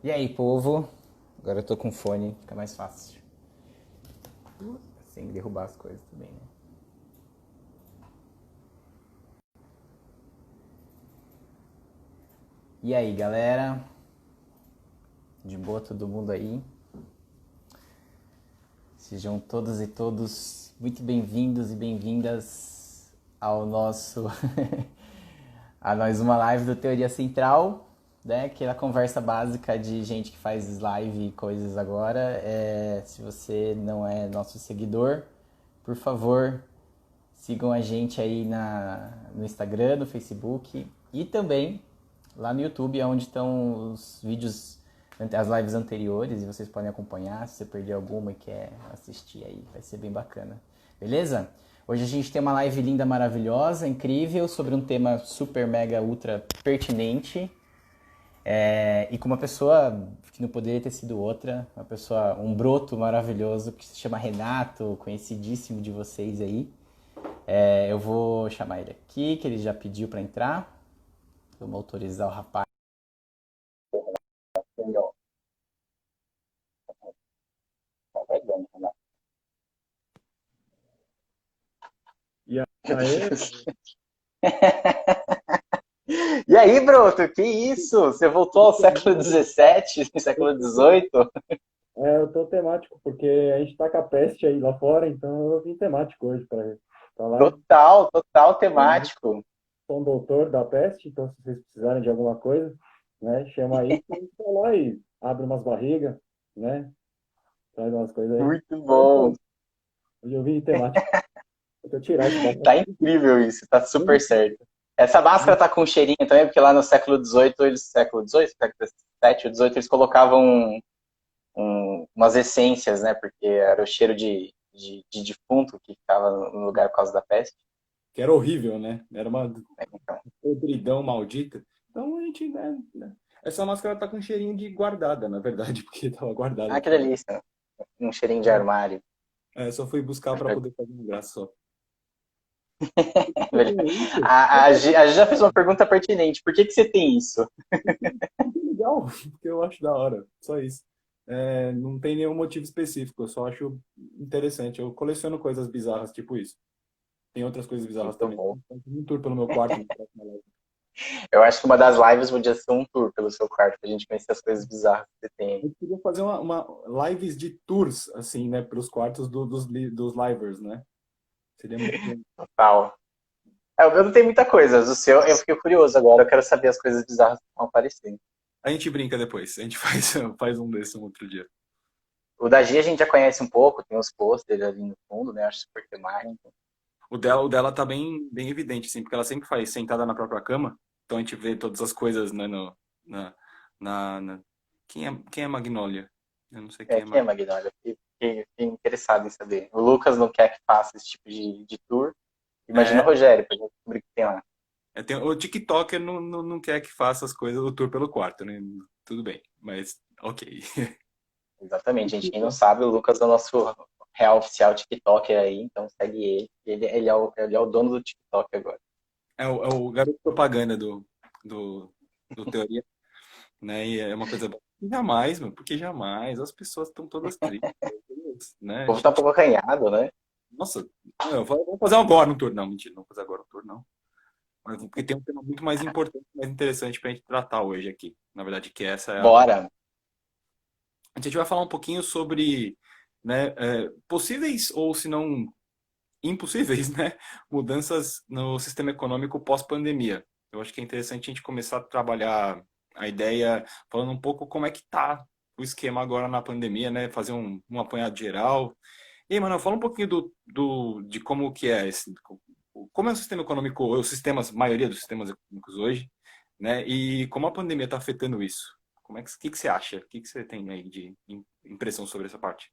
E aí, povo? Agora eu tô com fone, fica mais fácil. Sem derrubar as coisas também, né? E aí, galera? De boa todo mundo aí? Sejam todas e todos muito bem-vindos e bem-vindas ao nosso... a mais uma live do Teoria Central, né? Aquela conversa básica de gente que faz live e coisas agora. Se você não é nosso seguidor, por favor, sigam a gente aí no Instagram, no Facebook e também lá no YouTube, onde estão os vídeos, as lives anteriores, e vocês podem acompanhar. Se você perdeu alguma e quer assistir aí, vai ser bem bacana. Beleza? Hoje a gente tem uma live linda, maravilhosa, incrível, sobre um tema super, mega, ultra pertinente. E com uma pessoa que não poderia ter sido outra, um broto maravilhoso que se chama Renato, conhecidíssimo de vocês aí. Eu vou chamar ele aqui, que ele já pediu para entrar. Vamos autorizar o rapaz. E aí, E aí, Broto, que isso? Você voltou ao século XVII, século XVIII? eu tô temático, porque a gente tá com a peste aí lá fora, então eu vim temático hoje para falar. Total, total Eu temático. sou um doutor da peste, então se vocês precisarem de alguma coisa, né, chama aí, que a gente vai lá e abre umas barrigas, né, traz umas coisas aí. Muito bom. Hoje eu vim temático, eu tirar esse Tá bastante. incrível isso, tá super certo. Essa máscara tá com cheirinho também, porque lá no século XVIII, século XVIII, século XVII, ou XVIII, eles colocavam umas essências, né? Porque era o cheiro de defunto que ficava no lugar por causa da peste. Que era horrível, né? Era uma Então, podridão maldita. Então a gente, né, essa máscara tá com cheirinho de guardada, na verdade, porque tava guardada que aqui. delícia. Um cheirinho de armário. Só fui buscar para poder fazer um graça só. Eu Beleza. tenho isso. A Gi já fez uma pergunta pertinente. Por que você tem isso? Legal, porque eu acho da hora, só isso. Não tem nenhum motivo específico, eu só acho interessante. Eu coleciono coisas bizarras, tipo isso. Tem outras coisas bizarras Muito também. bom. Um tour pelo meu quarto na próxima live. Eu acho que uma das lives podia ser um tour pelo seu quarto, pra gente conhecer as coisas bizarras que você tem aí. A gente podia fazer uma lives de tours, assim, né, pelos quartos dos livers, né? Seria muito bom. Total. O meu não tem muita coisa. O seu, eu fiquei curioso agora. Eu quero saber as coisas bizarras que vão aparecer. A gente brinca depois, a gente faz um desse um outro dia. O da Gi a gente já conhece um pouco, tem os posters ali no fundo, né? Acho super temático. O dela tá bem evidente, assim, porque ela sempre faz sentada na própria cama, então a gente vê todas as coisas, né, no, na, na... Quem é Magnolia? Eu não sei quem é Quem é Magnolia. Magnolia? Fiquei interessado em saber. O Lucas não quer que faça esse tipo de tour. Imagina o É, Rogério, pra gente descobrir o que tem lá. o TikToker não quer que faça as coisas, o tour pelo quarto, né? Tudo bem, mas ok. Exatamente, gente. Quem não sabe, o Lucas é o nosso real oficial TikToker aí, então segue ele. Ele é o dono do TikTok agora. É o garoto propaganda do Teoria, né? E é uma coisa boa. Jamais, meu, porque jamais. As pessoas estão todas tristes, O né? povo tá um pouco acanhado, né? Nossa, vamos fazer agora um tour. Não, mentira, não vou fazer agora um tour, não. Mas porque tem um tema muito mais importante, mais interessante pra gente tratar hoje aqui. Na verdade, que essa é a... Bora. A gente vai falar um pouquinho sobre, né, possíveis ou se não impossíveis, né, mudanças no sistema econômico pós-pandemia. Eu acho que é interessante a gente começar a trabalhar a ideia falando um pouco como é que tá o esquema agora na pandemia, né, fazer um apanhado geral. E aí, mano, fala um pouquinho de como que é esse, como é o sistema econômico, os sistemas, a maioria dos sistemas econômicos hoje, né, e como a pandemia está afetando isso. Como é que você acha? O que você tem aí de impressão sobre essa parte?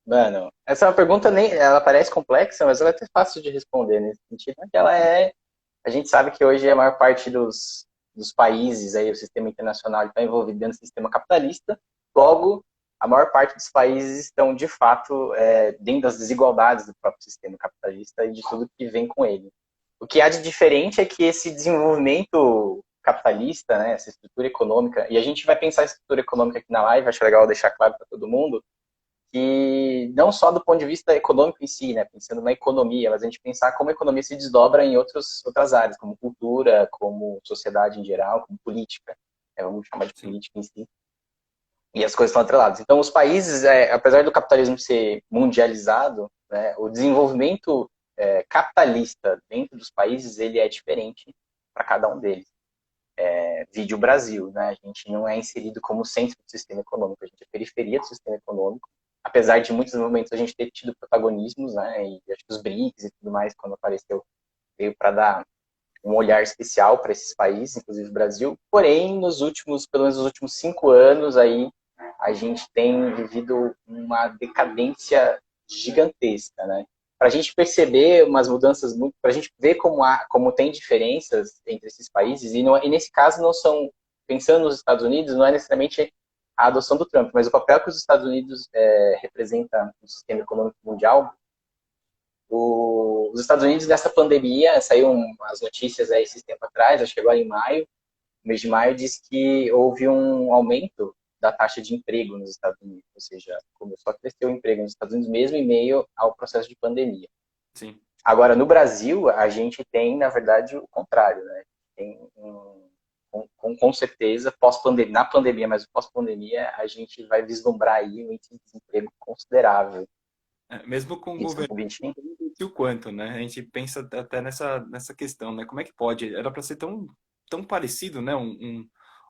Mano, essa é uma pergunta nem. Ela parece complexa, mas ela é até fácil de responder nesse sentido, que ela é. A gente sabe que hoje a maior parte dos países, aí, o sistema internacional está envolvido dentro do sistema capitalista, logo, a maior parte dos países estão, de fato, dentro das desigualdades do próprio sistema capitalista e de tudo que vem com ele. O que há de diferente é que esse desenvolvimento capitalista, né, essa estrutura econômica, e a gente vai pensar a estrutura econômica aqui na live, acho legal deixar claro para todo mundo, que não só do ponto de vista econômico em si, né, pensando na economia, mas a gente pensar como a economia se desdobra em outras áreas, como cultura, como sociedade em geral, como política, vamos chamar de Sim. política em si, e as coisas estão atreladas. Então, os países, apesar do capitalismo ser mundializado, né, o desenvolvimento capitalista dentro dos países, ele é diferente para cada um deles. Vide o Brasil, né? A gente não é inserido como centro do sistema econômico, a gente é periferia do sistema econômico, apesar de muitos momentos a gente ter tido protagonismos, né? E acho que os BRICS e tudo mais, quando apareceu, veio para dar um olhar especial para esses países, inclusive o Brasil. Porém, pelo menos nos últimos 5 anos, aí a gente tem vivido uma decadência gigantesca, né? Para a gente perceber umas mudanças muito, para a gente ver como tem diferenças entre esses países e nesse caso não são, pensando nos Estados Unidos, não é necessariamente a adoção do Trump, mas o papel que os Estados Unidos representa no sistema econômico mundial. Os Estados Unidos, nessa pandemia, saiu as notícias aí esses tempos atrás, acho que agora em maio, no mês de maio, diz que houve um aumento da taxa de emprego nos Estados Unidos, ou seja, começou a crescer o emprego nos Estados Unidos mesmo em meio ao processo de pandemia. Sim. Agora, no Brasil, a gente tem, na verdade, o contrário, né? Tem com certeza, pós-pandemia, na pandemia, mas pós-pandemia, a gente vai vislumbrar aí um índice de desemprego considerável. Mesmo com o Isso governo, com 20. e o quanto, né? A gente pensa até nessa questão, né? Como é que pode? Era para ser tão parecido, né?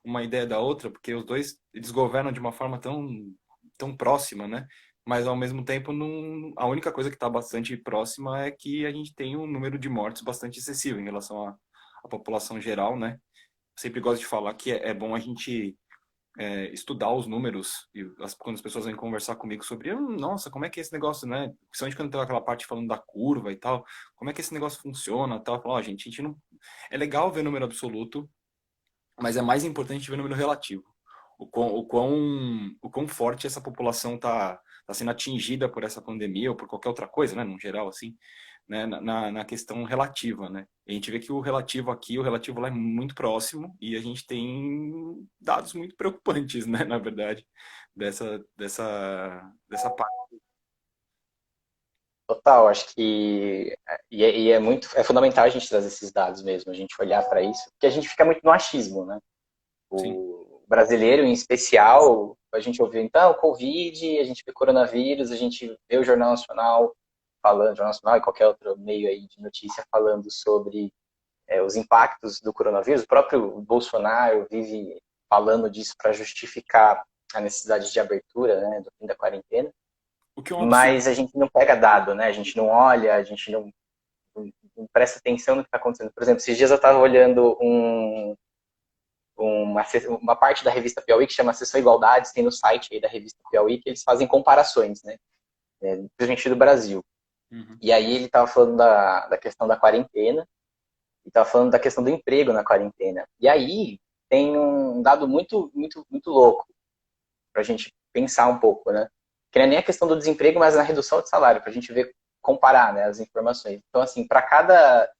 Uma ideia da outra, porque os dois eles governam de uma forma tão próxima, né? Mas ao mesmo tempo, não, a única coisa que está bastante próxima é que a gente tem um número de mortes bastante excessivo em relação à população geral, né? Sempre gosto de falar que é bom a gente estudar os números e quando as pessoas vêm conversar comigo sobre, nossa, como é que é esse negócio, né? Principalmente quando tem aquela parte falando da curva e tal, como é que esse negócio funciona, tal. Eu falo, ó, gente, a gente não é legal ver número absoluto, mas é mais importante ver número relativo. O quão forte essa população tá sendo atingida por essa pandemia ou por qualquer outra coisa, né, no geral, assim, né, na questão relativa, né? A gente vê que o relativo aqui, o relativo lá é muito próximo e a gente tem dados muito preocupantes, né, na verdade, dessa parte. Total, acho que é fundamental a gente trazer esses dados mesmo, a gente olhar para isso, porque a gente fica muito no achismo, né? Sim, O brasileiro, em especial, a gente ouviu então Covid, a gente vê coronavírus, a gente vê o Jornal Nacional falando, Jornal Nacional e qualquer outro meio aí de notícia falando sobre os impactos do coronavírus. O próprio Bolsonaro vive falando disso para justificar a necessidade de abertura, né, do fim da quarentena. o que é um absurdo. Mas a gente não pega dado, né? A gente não olha, a gente não presta atenção no que está acontecendo. Por exemplo, esses dias eu estava olhando uma parte da revista Piauí que chama Acesso à Igualdade, tem no site aí da revista Piauí, que eles fazem comparações, né? Principalmente do Brasil. Uhum. E aí ele estava falando da questão da quarentena e estava falando da questão do emprego na quarentena. E aí tem um dado muito, muito, muito louco para a gente pensar um pouco, né? Que não é nem a questão do desemprego, mas na redução de salário, para a gente ver, comparar, né, as informações. Então, assim, para cada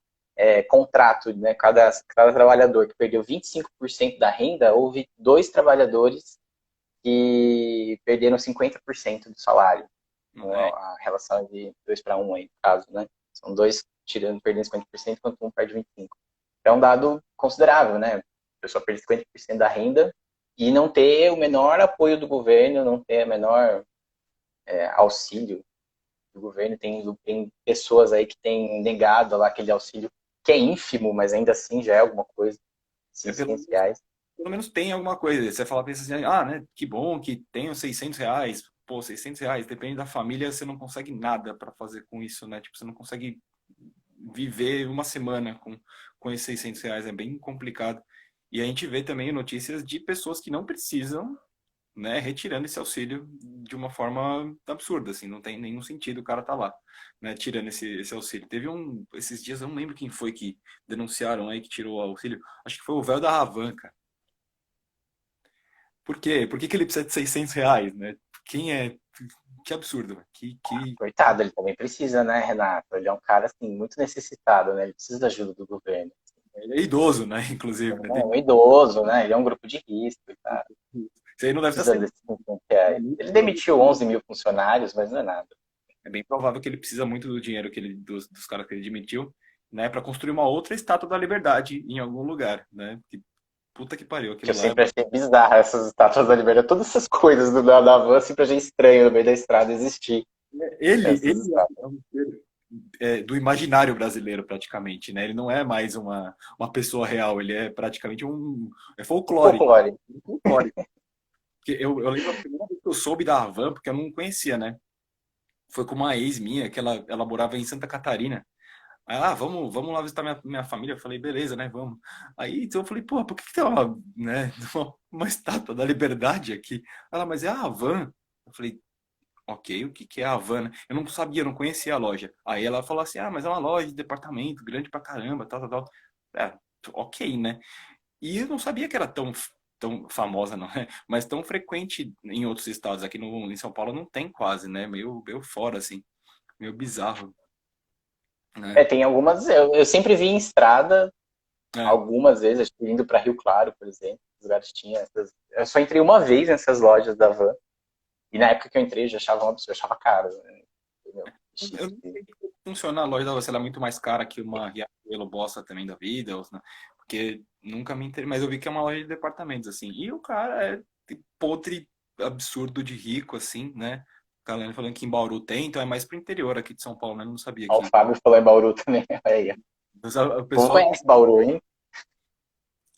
contrato, né, cada trabalhador que perdeu 25% da renda, houve 2 trabalhadores que perderam 50% do salário. Com É, a relação de 2 para 1 aí, no caso, né? São dois perdendo 50%, enquanto um perde 25%. É um dado considerável, né? A pessoa perde 50% da renda e não ter o menor apoio do governo, não ter o menor auxílio do governo. Tem pessoas aí que têm negado lá aquele auxílio, que é ínfimo, mas ainda assim já é alguma coisa, é pelo R$ 600. pelo menos tem alguma coisa. Você fala, pensa assim, ah, né? Que bom que tem os R$ 600. Pô, R$ 600, depende da família, você não consegue nada para fazer com isso, né? Tipo, você não consegue viver uma semana com esses R$ 600, é bem complicado. E a gente vê também notícias de pessoas que não precisam, né, retirando esse auxílio de uma forma absurda, assim, não tem nenhum sentido o cara tá lá, né, tirando esse auxílio. Esses dias, eu não lembro quem foi que denunciaram aí que tirou o auxílio, acho que foi o véu da Havan, cara. Por quê? Por que que ele precisa de R$ 600, né? Quem é? Que absurdo, velho. Coitado, ele também precisa, né, Renato? Ele é um cara, assim, muito necessitado, né? Ele precisa da ajuda do governo. Ele é idoso, né? Inclusive, né? É um idoso, né? Ele é um grupo de risco e tal. Isso aí não deve estar Precisa sendo. desse que é. Ele demitiu 11 mil funcionários, mas não é nada. É bem provável que ele precisa muito do dinheiro dos caras que ele demitiu, né? Para construir uma outra estátua da liberdade em algum lugar, né? Que puta que pariu, Que aquilo eu lá. sempre achei bizarro, essas estátuas da liberdade. Todas essas coisas da van, eu sempre achei estranho no meio da estrada existir essas Ele estátuas. é um ser do imaginário brasileiro, praticamente, né? Ele não é mais uma pessoa real, ele é praticamente é O folclore. folclore. Folclore. Porque eu lembro a primeira vez que eu soube da Havan, porque eu não conhecia, né? Foi com uma ex minha, que ela morava em Santa Catarina. Aí, vamos lá visitar minha família. Eu falei, beleza, né? Vamos. Aí então eu falei, pô, por que tem né, uma estátua da liberdade aqui? Ela, mas é a Havan. Eu falei, ok, o que que é a Havana? Eu não sabia, eu não conhecia a loja. Aí ela falou assim, mas é uma loja de departamento, grande pra caramba, tal, tal, tal. É, ok, né? E eu não sabia que era tão famosa, não é? Mas tão frequente em outros estados. Aqui em São Paulo não tem quase, né? Meio fora, assim. Meio bizarro, É, né? tem algumas. Eu sempre vi em estrada, É. algumas vezes, acho que indo para Rio Claro, por exemplo, os lugares tinham essas. Eu só entrei uma vez nessas lojas da van. E na época que eu entrei, eu já achava um absurdo, eu achava caro. Né? Meu, Eu não sei como funciona a loja da você, ela é muito mais cara que uma Riachuelo Bossa também da vida, né? Porque nunca me interessei, mas eu vi que é uma loja de departamentos, assim. E o cara é podre absurdo de rico, assim, né? A galera falando que em Bauru tem, então é mais pro interior aqui de São Paulo, né? Eu não sabia Ó, o que. Fábio falou em Bauru também. Aí, O o povo pessoal conhece Bauru, hein?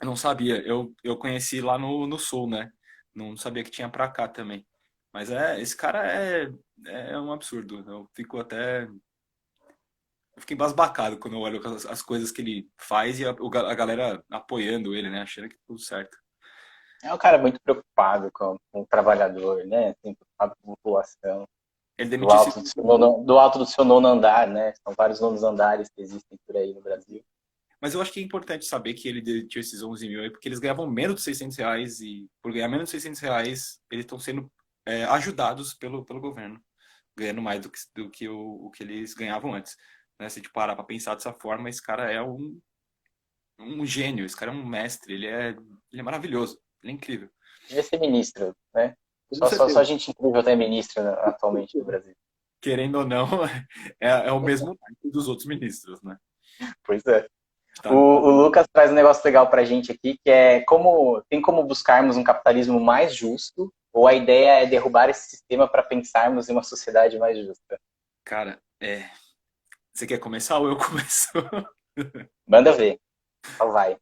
eu não sabia, eu conheci lá no sul, né? Não sabia que tinha pra cá também. Mas esse cara é um absurdo. Eu fico até eu fico embasbacado quando eu olho as coisas que ele faz e a galera apoiando ele, né? Achando que tá tudo certo. É um cara muito preocupado com o trabalhador, né? Assim, preocupado com a população. Ele Do demitiu esse. alto do alto do seu nono andar, né? São vários nonos andares que existem por aí no Brasil. Mas eu acho que é importante saber que ele demitiu esses 11 mil aí, porque eles ganhavam menos de R$ 600 e por ganhar menos de R$ 600, eles estão sendo ajudados pelo governo, ganhando mais do que o que eles ganhavam antes. Né? Se a gente parar para pensar dessa forma, esse cara é um gênio, esse cara é um mestre, ele é maravilhoso, ele é incrível. Devia ser ministro, né? Com Só certeza. gente incrível até ministro, né, atualmente no Brasil. Querendo ou não, é o mesmo naipe dos outros ministros, né? Pois é. Tá, O Lucas traz um negócio legal pra gente aqui, que é como buscarmos um capitalismo mais justo, ou a ideia é derrubar esse sistema para pensarmos em uma sociedade mais justa. cara, você quer começar ou eu começo? Manda ver. Então vai.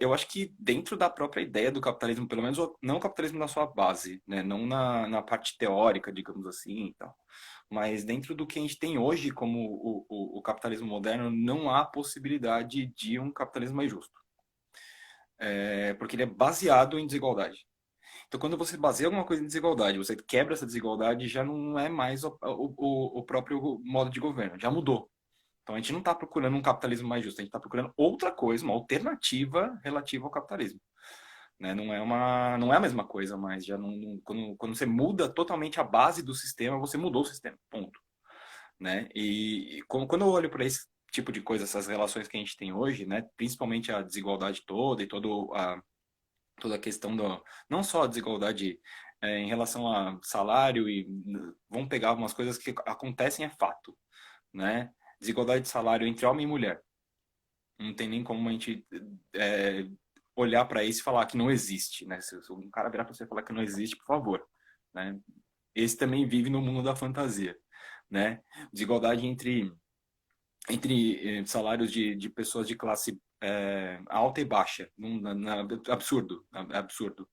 Eu acho que dentro da própria ideia do capitalismo, pelo menos não o capitalismo na sua base, né? Não na parte teórica, digamos assim, e tal. Mas dentro do que a gente tem hoje como o capitalismo moderno, não há possibilidade de um capitalismo mais justo. Porque ele é baseado em desigualdade. Então, quando você baseia alguma coisa em desigualdade, você quebra essa desigualdade, já não é mais o próprio modo de governo, já mudou. Então, a gente não está procurando um capitalismo mais justo, a gente está procurando outra coisa, uma alternativa relativa ao capitalismo. Né? Não é a mesma coisa, mas já quando você muda totalmente a base do sistema, você mudou o sistema, ponto. Né? E quando eu olho para esse tipo de coisa, essas relações que a gente tem hoje, né? Principalmente a desigualdade toda e toda a questão não só a desigualdade em relação a salário e vamos pegar algumas coisas que acontecem é fato, né? Desigualdade de salário entre homem e mulher. Não tem nem como a gente é, olhar para isso e falar que não existe, né? Se um cara virar para você e falar que não existe, por favor, né? Esse também vive no mundo da fantasia, né? Desigualdade entre salários de pessoas de classe alta e baixa, absurdo, absurdo,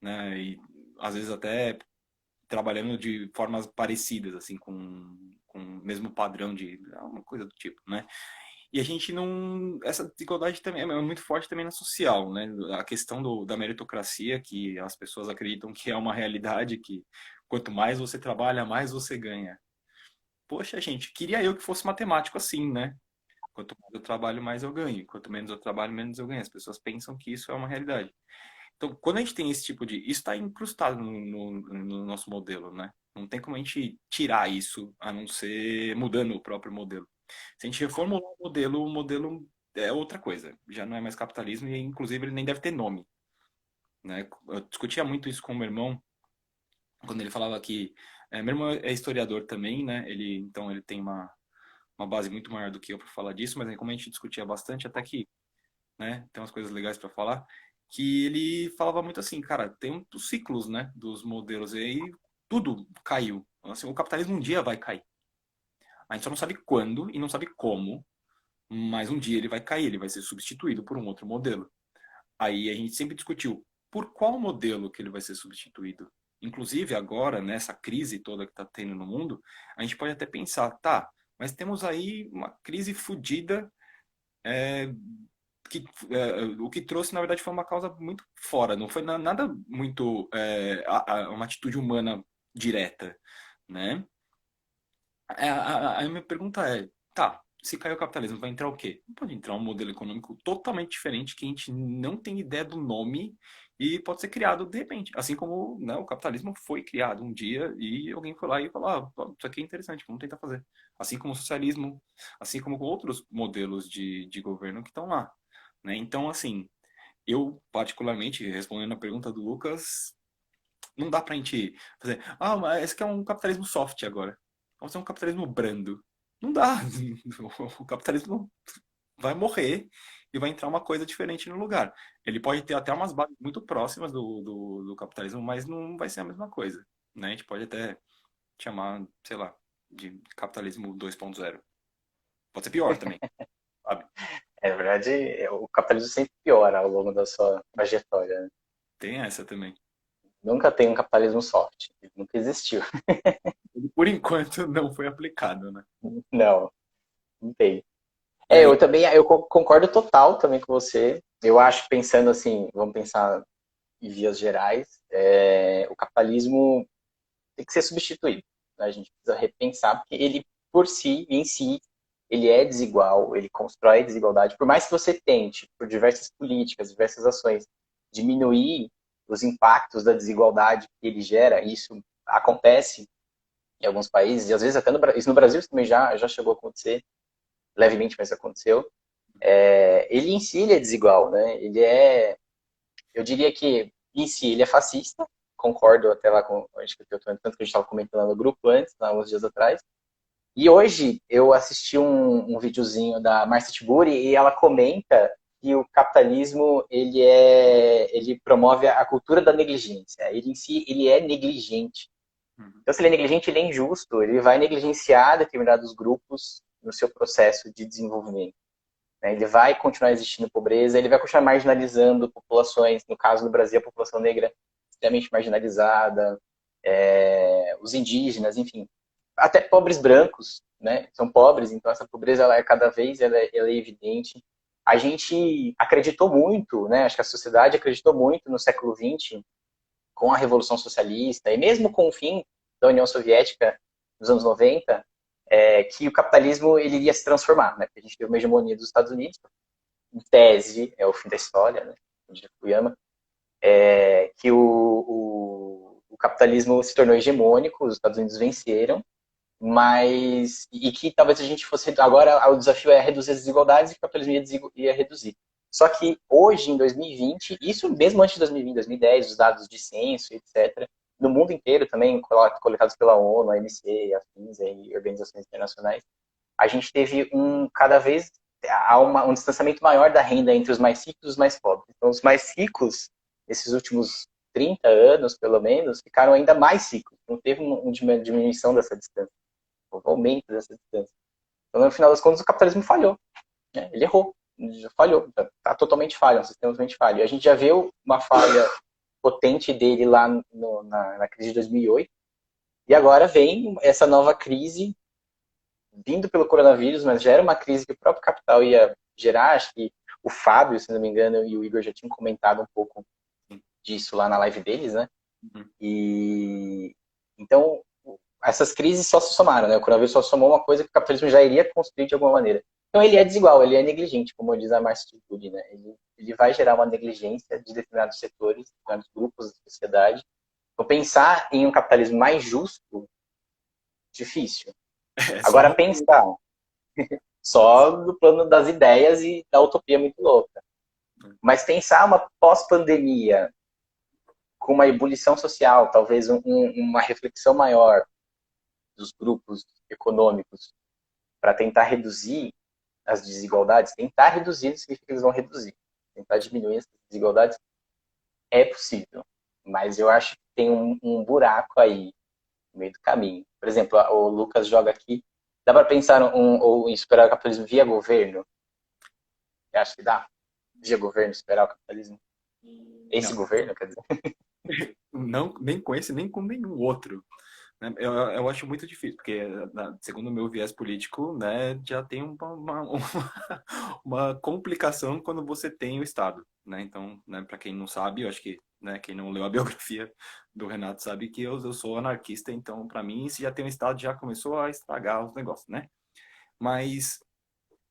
né? E às vezes até trabalhando de formas parecidas, assim, com o mesmo padrão de uma coisa do tipo, né? E a gente não. Essa desigualdade também é muito forte também na social, né? A questão da meritocracia, que as pessoas acreditam que é uma realidade, que quanto mais você trabalha, mais você ganha. Poxa, gente, queria eu que fosse matemático assim, né? Quanto mais eu trabalho, mais eu ganho. Quanto menos eu trabalho, menos eu ganho. As pessoas pensam que isso é uma realidade. Então, quando a gente tem esse tipo de. Isso está incrustado no nosso modelo, né? Não tem como a gente tirar isso, a não ser mudando o próprio modelo. Se a gente reformular o modelo é outra coisa. Já não é mais capitalismo e, inclusive, ele nem deve ter nome, né? Eu discutia muito isso com o meu irmão, quando ele falava que... meu irmão é historiador também, né? Então, ele tem uma base muito maior do que eu para falar disso, mas aí, como a gente discutia bastante, até que, né, tem umas coisas legais para falar, que ele falava muito assim, cara, tem os ciclos, né, dos modelos, e aí tudo caiu. Assim, o capitalismo um dia vai cair. A gente só não sabe quando e não sabe como, mas um dia ele vai cair, ele vai ser substituído por um outro modelo. Aí a gente sempre discutiu por qual modelo que ele vai ser substituído. Inclusive agora, nessa crise toda que está tendo no mundo, a gente pode até pensar, tá, mas temos aí uma crise fodida, é, o que trouxe, na verdade, foi uma causa muito fora, não foi nada muito uma atitude humana direta, né? A minha pergunta é, tá, se cair o capitalismo, vai entrar o quê? Não pode entrar um modelo econômico totalmente diferente que a gente não tem ideia do nome e pode ser criado de repente. Assim como, né, o capitalismo foi criado um dia e alguém foi lá e falou, isso aqui é interessante, vamos tentar fazer. Assim como o socialismo, assim como outros modelos de governo que estão lá, né? Então, assim, eu particularmente, respondendo a pergunta do Lucas, não dá pra gente fazer, mas esse aqui é um capitalismo soft agora. Vamos ser um capitalismo brando. Não dá. O capitalismo vai morrer e vai entrar uma coisa diferente no lugar. Ele pode ter até umas bases muito próximas do capitalismo, mas não vai ser a mesma coisa, né? A gente pode até chamar, sei lá, de capitalismo 2.0. Pode ser pior também, sabe? É verdade, o capitalismo sempre piora ao longo da sua trajetória, né? Tem essa também. Nunca tem um capitalismo soft, ele nunca existiu. Ele, por enquanto, não foi aplicado, né? Não, não tem. E aí, Eu também, eu concordo total também com você. Eu acho, pensando assim, vamos pensar em vias gerais, o capitalismo tem que ser substituído, né? A gente precisa repensar, porque ele, por si, em si, ele é desigual, ele constrói desigualdade. Por mais que você tente, por diversas políticas, diversas ações, diminuir os impactos da desigualdade que ele gera, isso acontece em alguns países, e às vezes até isso no Brasil também já chegou a acontecer, levemente, mas aconteceu. Ele em si ele é desigual, né? Eu diria que em si ele é fascista, concordo até lá com acho que tanto que a gente estava comentando lá no grupo antes, há uns dias atrás. E hoje eu assisti um videozinho da Marcia Tiburi e ela comenta que o capitalismo ele promove a cultura da negligência. Ele em si ele é negligente. uhum. Então, se ele é negligente, ele é injusto. Ele vai negligenciar determinados grupos no seu processo de desenvolvimento, né? Ele vai continuar existindo pobreza, ele vai continuar marginalizando populações. No caso do Brasil, a população negra extremamente marginalizada, os indígenas, enfim. Até pobres brancos, né? São pobres, então essa pobreza ela é cada vez ela é evidente. A gente acreditou muito, né? Acho que a sociedade acreditou muito no século XX, com a Revolução Socialista, e mesmo com o fim da União Soviética nos anos 90, que o capitalismo ele iria se transformar, né? Porque a gente teve uma hegemonia dos Estados Unidos, em tese, é o fim da história, né? De Fukuyama, que o capitalismo se tornou hegemônico, os Estados Unidos venceram, mas e que talvez a gente fosse agora o desafio é reduzir as desigualdades e o capitalismo ia reduzir. Só que hoje, em 2020, isso mesmo antes de 2020, 2010, os dados de censo, etc., no mundo inteiro também, coletados pela ONU, a OMC, afins e organizações internacionais, a gente teve cada vez um distanciamento maior da renda entre os mais ricos e os mais pobres. Então, os mais ricos, esses últimos 30 anos, pelo menos, ficaram ainda mais ricos. Não teve uma diminuição dessa distância, um aumento dessa distância. Então, no final das contas, o capitalismo falhou, né? Ele errou, já falhou, está totalmente falho, é um sistema totalmente falho. E a gente já viu uma falha potente dele lá na crise de 2008, e agora vem essa nova crise vindo pelo coronavírus, mas já era uma crise que o próprio capital ia gerar. Acho que o Fábio, se não me engano, e o Igor já tinham comentado um pouco disso lá na live deles, né? Uhum. E então essas crises só se somaram, né? O coronavírus só somou uma coisa que o capitalismo já iria construir de alguma maneira. Então ele é desigual, ele é negligente, como diz a Marcia Tiburi, né? Ele vai gerar uma negligência de determinados setores, determinados grupos da sociedade. Então pensar em um capitalismo mais justo, difícil. É só Agora uma... pensar só no plano das ideias e da utopia muito louca. Mas pensar uma pós-pandemia com uma ebulição social, talvez uma reflexão maior dos grupos econômicos para tentar reduzir as desigualdades, tentar reduzir não significa que eles vão reduzir. Tentar diminuir as desigualdades é possível, mas eu acho que tem um buraco aí no meio do caminho. Por exemplo, o Lucas joga aqui, dá para pensar ou esperar o capitalismo via governo? Eu acho que dá. Via governo, esperar o capitalismo? Esse Não, governo, quer dizer? não, nem com esse, nem com nenhum outro. Né? Eu acho muito difícil, porque, segundo o meu viés político, né, já tem uma complicação quando você tem o Estado. Né? Então, né, para quem não sabe, eu acho que né, quem não leu a biografia do Renato sabe que eu sou anarquista, então, para mim, se já tem um Estado, já começou a estragar os negócios. Né? Mas,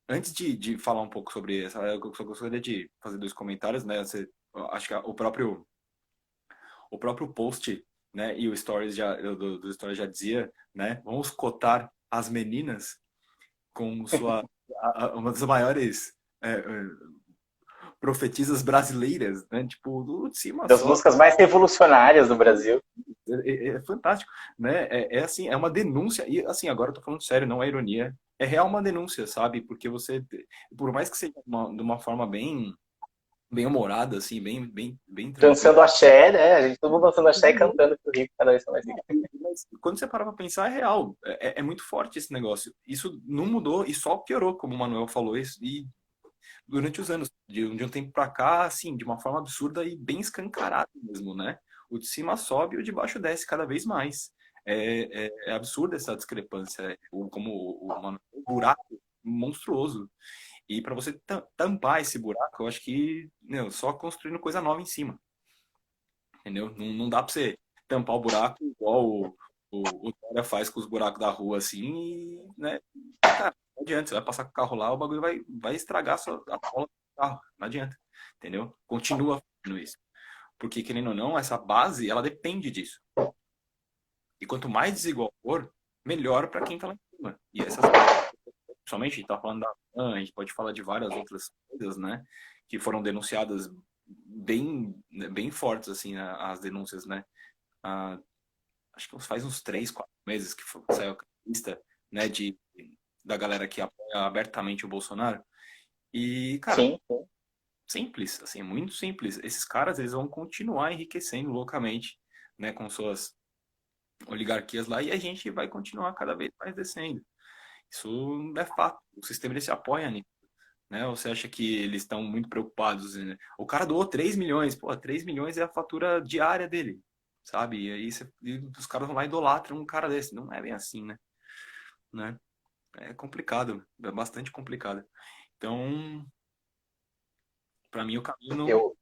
antes de falar um pouco sobre essa, eu só gostaria de fazer dois comentários. Né? Acho que o próprio post, né, e o stories do stories já dizia, né, vamos cotar as meninas como uma das maiores profetisas brasileiras, né, tipo, de cima Das só. músicas mais revolucionárias do Brasil. É fantástico, né, assim, é uma denúncia, e assim, agora eu tô falando sério, não é ironia, é real uma denúncia, sabe, porque você, por mais que seja de uma forma bem humorada, assim, bem tranquila. Dançando axé, né? A gente todo mundo dançando axé e cantando que o Rio cada vez tá mais rico. Mas quando você para pra pensar, é real. É muito forte esse negócio. Isso não mudou e só piorou, como o Manuel falou, isso, e durante os anos, de um tempo pra cá, assim, de uma forma absurda e bem escancarada mesmo, né? O de cima sobe e o de baixo desce cada vez mais. É absurda essa discrepância, como o Manuel, um buraco monstruoso. E para você tampar esse buraco, eu acho que só construindo coisa nova em cima. Entendeu? Não dá pra você tampar o buraco igual o Dória faz com os buracos da rua, assim, e, né? Cara, não adianta, você vai passar com o carro lá, o bagulho vai estragar a cola do carro. Não adianta, entendeu? Continua fazendo isso. Porque, querendo ou não, essa base, ela depende disso. E quanto mais desigual for, melhor para quem tá lá em cima. E essas, principalmente, a gente tá falando da PAN, a gente pode falar de várias outras coisas, né? Que foram denunciadas bem fortes, assim, as denúncias, né? Ah, acho que faz uns 3, 4 meses que saiu a lista, né, da galera que apoia abertamente o Bolsonaro. E, cara, Sim, sim. simples, assim, muito simples. Esses caras, eles vão continuar enriquecendo loucamente, né, com suas oligarquias lá, e a gente vai continuar cada vez mais descendo. Isso é fato. O sistema, ele se apoia nisso. Né? Ou você acha que eles estão muito preocupados? Né? O cara doou 3 milhões. Pô, 3 milhões é a fatura diária dele, sabe? E aí os caras vão lá e idolatram um cara desse. Não é bem assim, né? É complicado, é bastante complicado. Então, para mim, o caminho não Eu,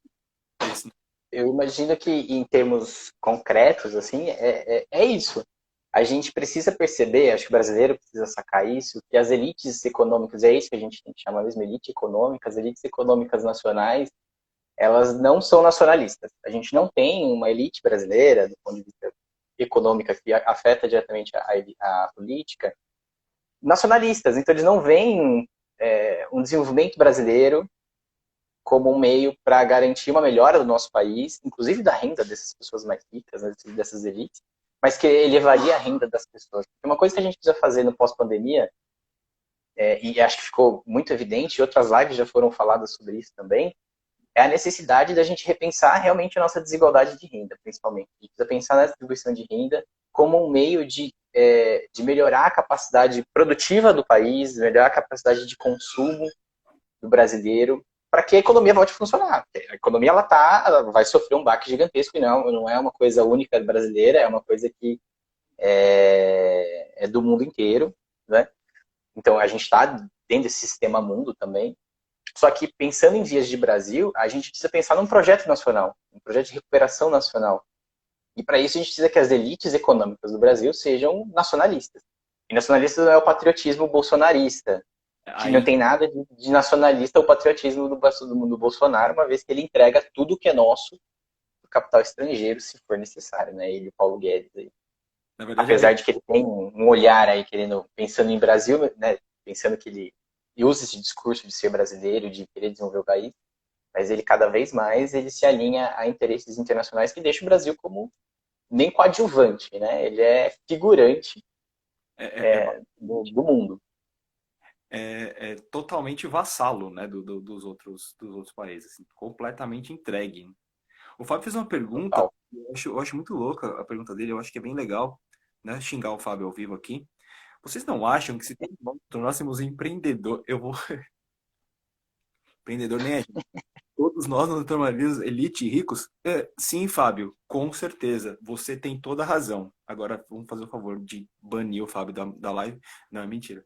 é esse. eu imagino que em termos concretos, assim, é isso. A gente precisa perceber, acho que o brasileiro precisa sacar isso, que as elites econômicas, é isso que a gente tem que chamar mesmo, elite econômica, as elites econômicas nacionais, elas não são nacionalistas. A gente não tem uma elite brasileira, do ponto de vista econômica, que afeta diretamente a política, nacionalistas. Então, eles não veem um desenvolvimento brasileiro como um meio para garantir uma melhora do nosso país, inclusive da renda dessas pessoas mais ricas, né, dessas elites, mas que elevaria a renda das pessoas. Uma coisa que a gente precisa fazer no pós-pandemia, e acho que ficou muito evidente, e outras lives já foram faladas sobre isso também, é a necessidade da gente repensar realmente a nossa desigualdade de renda, principalmente. A gente precisa pensar na distribuição de renda como um meio de melhorar a capacidade produtiva do país, melhorar a capacidade de consumo do brasileiro, para que a economia volte a funcionar. A economia ela vai sofrer um baque gigantesco, e não é uma coisa única brasileira, é uma coisa que é do mundo inteiro, né? Então a gente está dentro desse sistema mundo também. Só que pensando em vias de Brasil, a gente precisa pensar num projeto nacional, um projeto de recuperação nacional. E para isso a gente precisa que as elites econômicas do Brasil sejam nacionalistas. E nacionalista não é o patriotismo bolsonarista, que não Aí, tem nada de nacionalista o patriotismo do Bolsonaro, uma vez que ele entrega tudo que é nosso do capital estrangeiro, se for necessário, né? Ele e o Paulo Guedes aí. na verdade, Apesar de que ele tem um olhar aí pensando em Brasil, né? Pensando que ele e usa esse discurso de ser brasileiro, de querer desenvolver o país, mas ele cada vez mais ele se alinha a interesses internacionais que deixam o Brasil como nem coadjuvante, né? Ele é figurante É, é, do mundo. é totalmente vassalo, né, dos outros países, assim, completamente entregue. O Fábio fez uma pergunta, Total. eu acho muito louca a pergunta dele, eu acho que é bem legal, né, xingar o Fábio ao vivo aqui. Vocês não acham que se tornássemos empreendedor, eu vou empreendedor nem é, todos nós nos tornaríamos elite e ricos? Sim, Fábio, com certeza, você tem toda a razão. Agora vamos fazer o favor de banir o Fábio da live. Não, é mentira.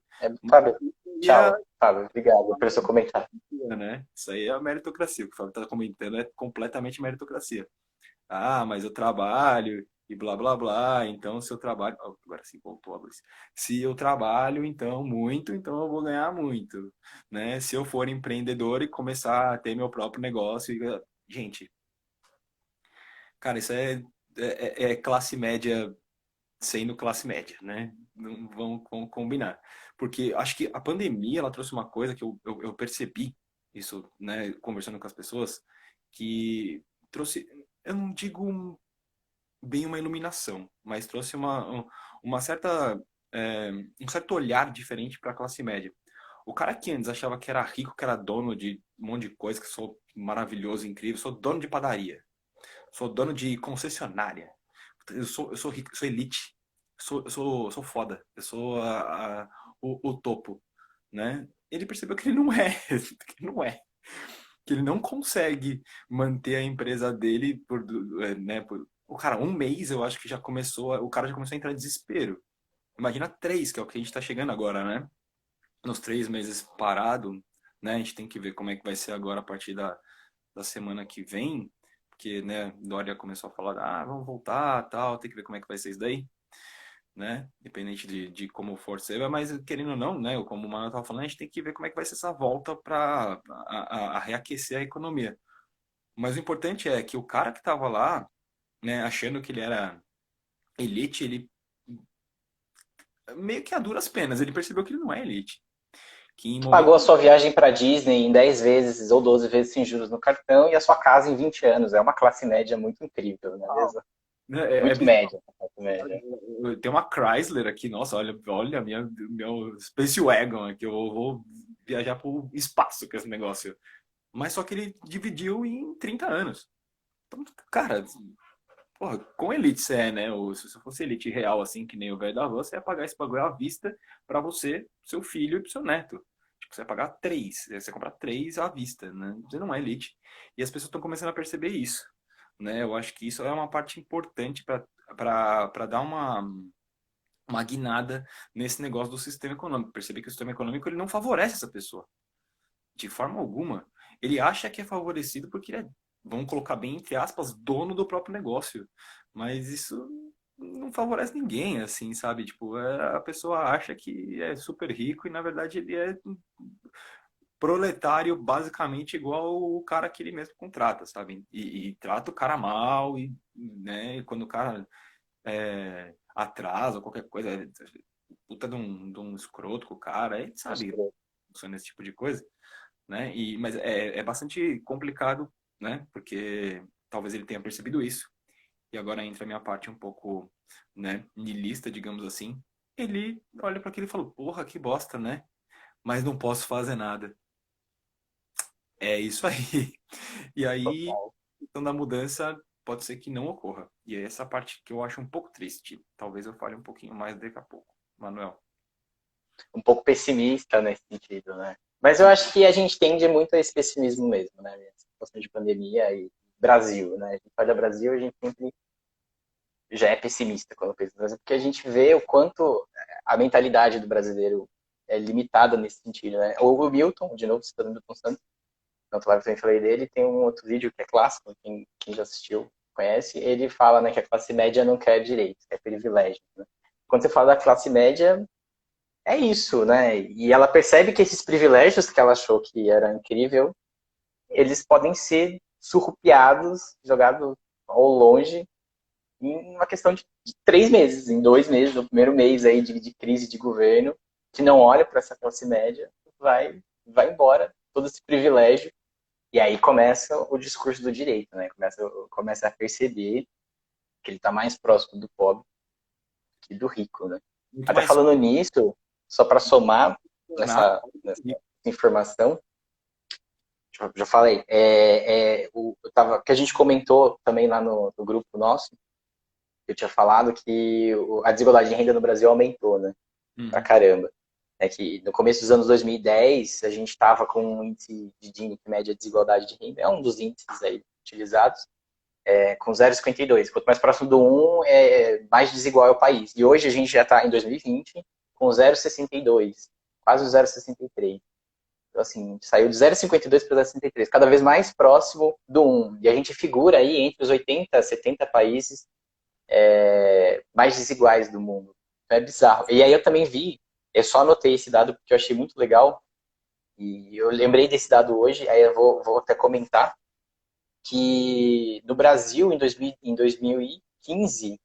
Fábio, E a, tchau, Fábio. Obrigado pelo seu comentário. né? Isso aí é a meritocracia. O que o Fábio está comentando é completamente meritocracia. Ah, mas eu trabalho e blá blá blá, então se eu trabalho. Oh, agora sim, voltou a luz. Se eu trabalho, então, muito, então eu vou ganhar muito. Né? Se eu for empreendedor e começar a ter meu próprio negócio. Gente, cara, isso é classe média sendo classe média, né? Não vamos combinar. Porque acho que a pandemia ela trouxe uma coisa que eu percebi, isso, né, conversando com as pessoas, que trouxe, eu não digo bem uma iluminação, mas trouxe uma certa, um certo olhar diferente para a classe média. O cara que antes achava que era rico, que era dono de um monte de coisa, que sou maravilhoso, incrível, sou dono de padaria, sou dono de concessionária, eu sou rico, eu sou elite, eu sou foda, eu sou o topo, né? Ele percebeu que ele não é, que ele não é, que ele não consegue manter a empresa dele né, o cara, um mês eu acho que já começou, o cara já começou a entrar em desespero. Imagina três, que é o que a gente tá chegando agora, né? Nos 3 meses parado, né? A gente tem que ver como é que vai ser agora a partir da semana que vem, porque, né, Dória começou a falar, vamos voltar, tal, tem que ver como é que vai ser isso daí, né, independente de como for ser, mas querendo ou não, né, como o Manoel estava falando, a gente tem que ver como é que vai ser essa volta para a reaquecer a economia. Mas o importante é que o cara que estava lá, né, achando que ele era elite, ele meio que a duras penas, ele percebeu que ele não é elite. Que em Pagou a momento sua viagem para Disney em 10 vezes ou 12 vezes sem juros no cartão e a sua casa em 20 anos. É uma classe média muito incrível, não é mesmo? né, Muito bizarro. média, classe média. Tem uma Chrysler aqui, nossa, olha meu Space Wagon aqui, eu vou viajar para o espaço com esse negócio. Mas só que ele dividiu em 30 anos. Então, cara, porra, com elite você é, né? Ou se você fosse elite real, assim, que nem o velho da van, você ia pagar esse bagulho à vista para você, seu filho e pro seu neto. Tipo, você ia pagar três, você ia comprar três à vista, né? Você não é elite. E as pessoas estão começando a perceber isso, né? Eu acho que isso é uma parte importante para dar uma guinada nesse negócio do sistema econômico. Perceber que o sistema econômico ele não favorece essa pessoa, de forma alguma. Ele acha que é favorecido porque ele é, vamos colocar bem entre aspas, dono do próprio negócio. Mas isso não favorece ninguém, assim, sabe? Tipo, a pessoa acha que é super rico e na verdade ele é proletário basicamente igual o cara que ele mesmo contrata, sabe? E trata o cara mal e, né, e quando o cara atrasa ou qualquer coisa, puta de um escroto com o cara, a gente sabe funciona esse tipo de coisa, né? Mas é bastante complicado, né? Porque talvez ele tenha percebido isso. E agora entra a minha parte um pouco, né, niilista, digamos assim. Ele olha para aquilo e fala, porra, que bosta, né? Mas não posso fazer nada. É isso aí. E aí, Total. então da mudança pode ser que não ocorra. E é essa parte que eu acho um pouco triste. Talvez eu fale um pouquinho mais daqui a pouco. Manuel. Um pouco pessimista nesse sentido, né? Mas eu acho que a gente tende muito a esse pessimismo mesmo, né? Essa situação de pandemia e Brasil, né? A gente olha Brasil, a gente sempre já é pessimista quando pensa no Brasil, porque a gente vê o quanto a mentalidade do brasileiro é limitada nesse sentido, né? O Milton, de novo, citando o Milton Santos, tanto lá que eu também falei dele, tem um outro vídeo que é clássico, quem já assistiu conhece, ele fala, né, que a classe média não quer direitos, quer privilégio, né? Quando você fala da classe média, é isso, né? E ela percebe que esses privilégios que ela achou que era incrível, eles podem ser surrupiados, jogados ao longe em uma questão de 3 meses, em 2 meses, no primeiro mês aí de crise de governo, que não olha para essa classe média. vai embora, todo esse privilégio. E aí começa o discurso do direito, né? Começa a perceber que ele está mais próximo do pobre que do rico, né? Muito Até mais. falando nisso, só para somar Nada. nessa informação, já falei, que a gente comentou também lá no grupo nosso, eu tinha falado que a desigualdade de renda no Brasil aumentou, né? Pra caramba. É que no começo dos anos 2010, a gente estava com um índice de Gini, que mede a desigualdade de renda, é um dos índices aí utilizados, com 0,52. Quanto mais próximo do 1, mais desigual é o país. E hoje a gente já está em 2020 com 0,62, quase o 0,63. Então, assim, saiu de 0,52 para 0,63, cada vez mais próximo do 1. E a gente figura aí entre os 80, 70 países mais desiguais do mundo. Então, é bizarro. E aí eu também vi, eu só anotei esse dado porque eu achei muito legal, e eu lembrei desse dado hoje, aí eu vou até comentar, que no Brasil, em 2015,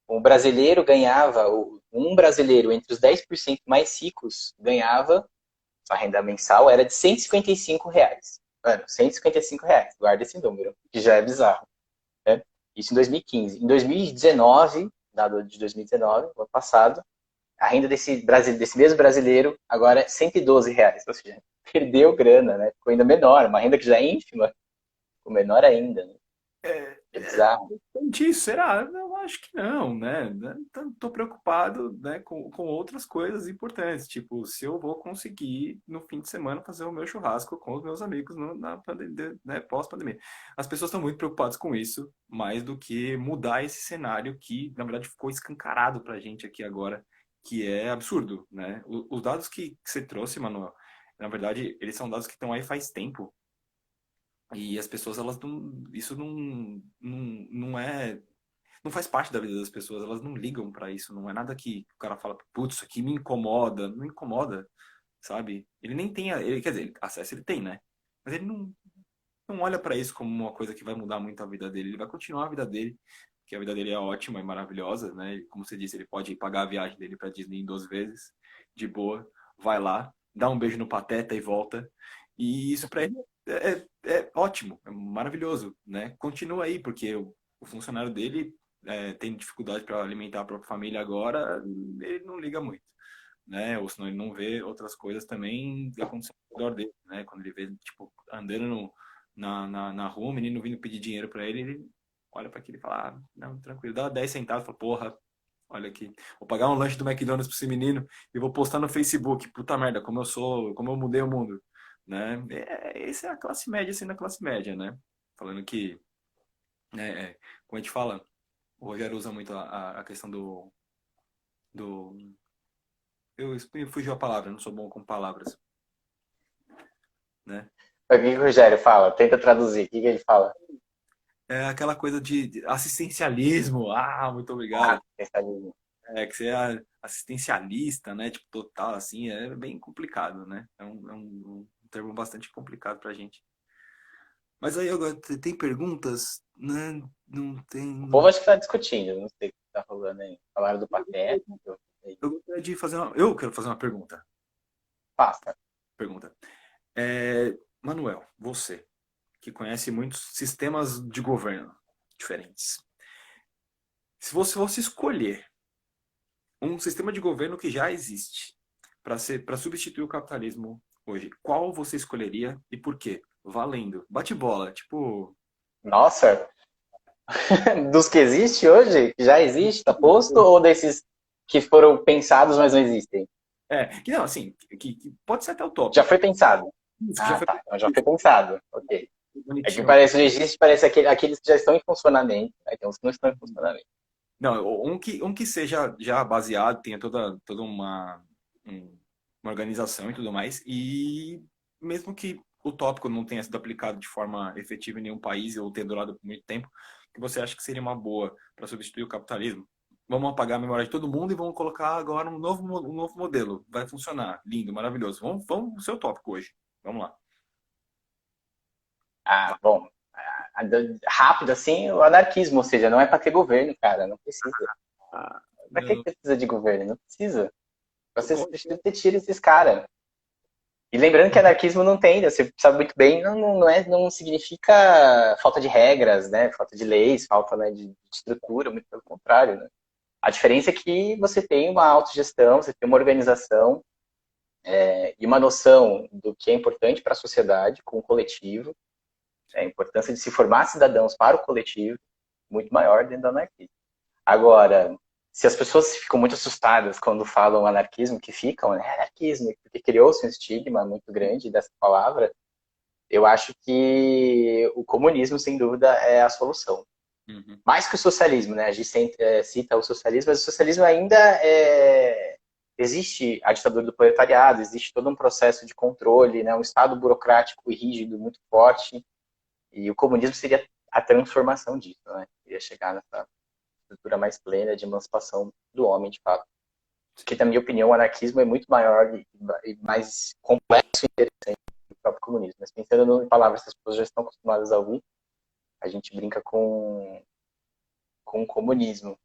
um brasileiro ganhava, um brasileiro entre os 10% mais ricos ganhava, a renda mensal era de R$ 155. Mano, R$ 155, guarda esse número, que já é bizarro. Né? Isso em 2015. Em 2019, dado de 2019, ano passado, a renda desse mesmo brasileiro agora é R$ 112. Ou seja, perdeu grana, né? Ficou ainda menor. Uma renda que já é ínfima, ficou menor ainda. Né? É bizarro. Disso, será? Eu acho que não, né? Tô preocupado, né, com outras coisas importantes, tipo, se eu vou conseguir no fim de semana fazer o meu churrasco com os meus amigos na pandemia, né, pós-pandemia. As pessoas estão muito preocupadas com isso, mais do que mudar esse cenário que, na verdade, ficou escancarado pra gente aqui agora, que é absurdo, né? Os dados que você trouxe, Manuel, na verdade, eles são dados que estão aí faz tempo. E as pessoas, elas não. Isso não é. Não faz parte da vida das pessoas, elas não ligam pra isso. Não é nada que o cara fala, putz, isso aqui me incomoda. Não incomoda, sabe? Ele nem tem. Quer dizer, acesso ele tem, né? Mas ele não olha pra isso como uma coisa que vai mudar muito a vida dele. Ele vai continuar a vida dele, porque a vida dele é ótima e maravilhosa, né? E, como você disse, ele pode pagar a viagem dele pra Disney em 2 vezes, de boa. Vai lá, dá um beijo no Pateta e volta. E isso pra ele é ótimo, é maravilhoso, né? Continua aí, porque o funcionário dele tem dificuldade para alimentar a própria família agora, ele não liga muito, né? Ou senão ele não vê outras coisas também acontecendo ao redor dele, né? Quando ele vê, tipo, andando na rua, o menino vindo pedir dinheiro para ele olha para aquilo e fala, ah, não, tranquilo, dá 10 centavos, fala, porra, olha aqui, vou pagar um lanche do McDonald's para esse menino e vou postar no Facebook, puta merda, como eu mudei o mundo, né? Essa é a classe média sendo a classe média, né? Falando que, como a gente fala, o Rogério usa muito a questão do... Eu fugiu a palavra, não sou bom com palavras, né? O que o Rogério fala? Tenta traduzir. O que ele fala? É aquela coisa de assistencialismo. Ah, muito obrigado. Que você é assistencialista, né? Tipo, total, assim, é bem complicado, né? É um termo bastante complicado pra gente. Mas aí agora tem perguntas, né? Não tem. O povo acho que tá discutindo, não sei o que tá rolando aí. Falaram do Pateta. Eu gostaria de fazer Eu quero fazer uma pergunta. Passa. Pergunta. Manuel, você, que conhece muitos sistemas de governo diferentes. Se você fosse escolher um sistema de governo que já existe para substituir o capitalismo hoje, qual você escolheria e por quê? Valendo. Bate bola, tipo. Nossa! Dos que existe hoje? Que já existe, tá posto? Ou desses que foram pensados, mas não existem? Que não, assim, que pode ser até utópico. Já foi pensado. Já foi Tá. Então já foi pensado. Ok. É que bonitinho. parece que existe, parece aqueles que já estão em funcionamento. Aí tem uns que não estão em funcionamento. Não, um que seja já baseado, tenha toda uma organização e tudo mais, e mesmo que o tópico não tenha sido aplicado de forma efetiva em nenhum país ou tenha durado por muito tempo, que você acha que seria uma boa para substituir o capitalismo? Vamos apagar a memória de todo mundo e vamos colocar agora um novo modelo. Vai funcionar. Lindo, maravilhoso. Vamos pro seu tópico hoje. Vamos lá. Bom. Rápido assim, o anarquismo, ou seja, não é para ter governo, cara. Não precisa. Pra que precisa de governo? Não precisa. Você precisa tirar esses caras. E lembrando que anarquismo não tem, você sabe muito bem, não significa falta de regras, né? Falta de leis, falta, né, de estrutura, muito pelo contrário, né? A diferença é que você tem uma autogestão, você tem uma organização e uma noção do que é importante para a sociedade, com o coletivo, a importância de se formar cidadãos para o coletivo, muito maior dentro do anarquismo. Agora, se as pessoas ficam muito assustadas quando falam anarquismo, que ficam, né, anarquismo, porque criou-se um estigma muito grande dessa palavra, eu acho que o comunismo, sem dúvida, é a solução. Uhum. Mais que o socialismo, né? A gente sempre cita o socialismo, mas o socialismo ainda existe a ditadura do proletariado, existe todo um processo de controle, né? Um Estado burocrático e rígido muito forte, e o comunismo seria a transformação disso, né? Iria chegar nessa estrutura mais plena de emancipação do homem, de fato. Porque, na minha opinião, o anarquismo é muito maior e mais complexo e interessante do que o próprio comunismo. Mas pensando em palavras que as pessoas já estão acostumadas a ouvir, a gente brinca com o comunismo.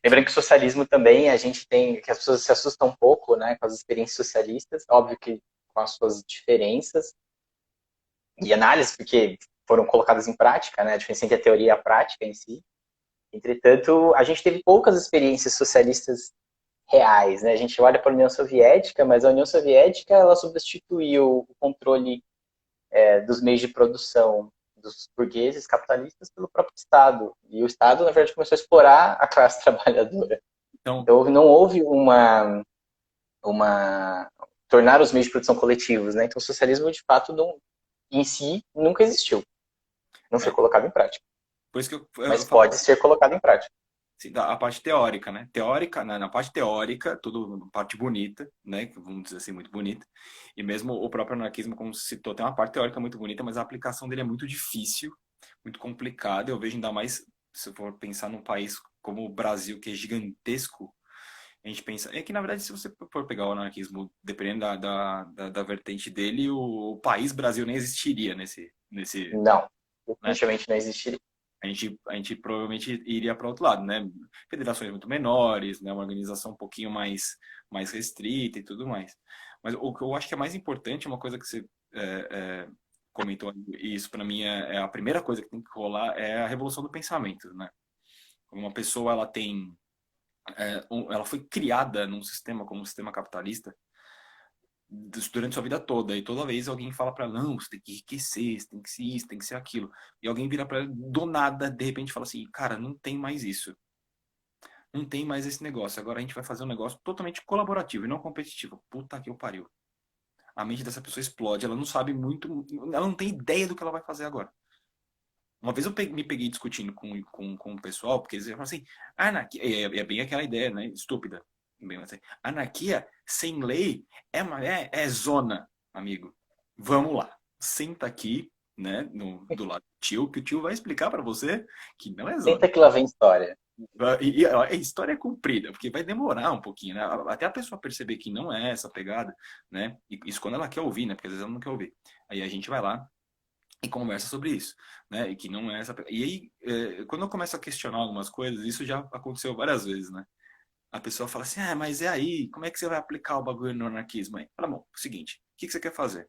Lembrando que o socialismo também, a gente tem, que as pessoas se assustam um pouco, né, com as experiências socialistas, óbvio que com as suas diferenças e análises, porque foram colocadas em prática, né, a diferença entre a teoria e a prática em si. Entretanto, a gente teve poucas experiências socialistas reais, né? A gente olha para a União Soviética, mas a União Soviética ela substituiu o controle dos meios de produção dos burgueses capitalistas pelo próprio Estado. E o Estado, na verdade, começou a explorar a classe trabalhadora. Então não houve tornar os meios de produção coletivos, né? Então o socialismo, de fato, em si, nunca existiu. Não foi colocado em prática. Por isso que mas pode ser colocado em prática. Sim, a parte teórica, né? Teórica, na parte teórica, tudo parte bonita, né? Vamos dizer assim, muito bonita. E mesmo o próprio anarquismo, como se citou, tem uma parte teórica muito bonita, mas a aplicação dele é muito difícil, muito complicada. Eu vejo ainda mais, se eu for pensar num país como o Brasil, que é gigantesco, a gente pensa... É que, na verdade, se você for pegar o anarquismo, dependendo da vertente dele, o país Brasil nem existiria nesse Não, definitivamente não existiria. A gente provavelmente iria para outro lado, né? Federações muito menores, né? Uma organização um pouquinho mais restrita e tudo mais. Mas o que eu acho que é mais importante, uma coisa que você comentou, e isso para mim é a primeira coisa que tem que rolar, é a revolução do pensamento, né? Uma pessoa, ela tem... ela foi criada num sistema como o sistema capitalista, durante sua vida toda, e toda vez alguém fala para ela, não, você tem que enriquecer, você tem que ser isso, tem que ser aquilo, e alguém vira para ela do nada, de repente fala assim, cara, não tem mais isso, não tem mais esse negócio, agora a gente vai fazer um negócio totalmente colaborativo e não competitivo. Puta que eu pariu. A mente dessa pessoa explode, ela não sabe muito, ela não tem ideia do que ela vai fazer agora. Uma vez eu me peguei discutindo com o pessoal, porque eles falam assim, anarquia, é bem aquela ideia, né, estúpida. Bem assim, anarquia sem lei é zona, amigo. Vamos lá, senta aqui, né, do lado do tio, que o tio vai explicar para você que não é zona. Senta que lá vem história. E a história é comprida, porque vai demorar um pouquinho, né? Até a pessoa perceber que não é essa pegada, né? E isso quando ela quer ouvir, né? Porque às vezes ela não quer ouvir. Aí a gente vai lá e conversa sobre isso, né? E que não é essa. E aí, quando eu começo a questionar algumas coisas, isso já aconteceu várias vezes, né? A pessoa fala assim, mas é aí, como é que você vai aplicar o bagulho no anarquismo aí? Fala, bom, é o seguinte, o que você quer fazer?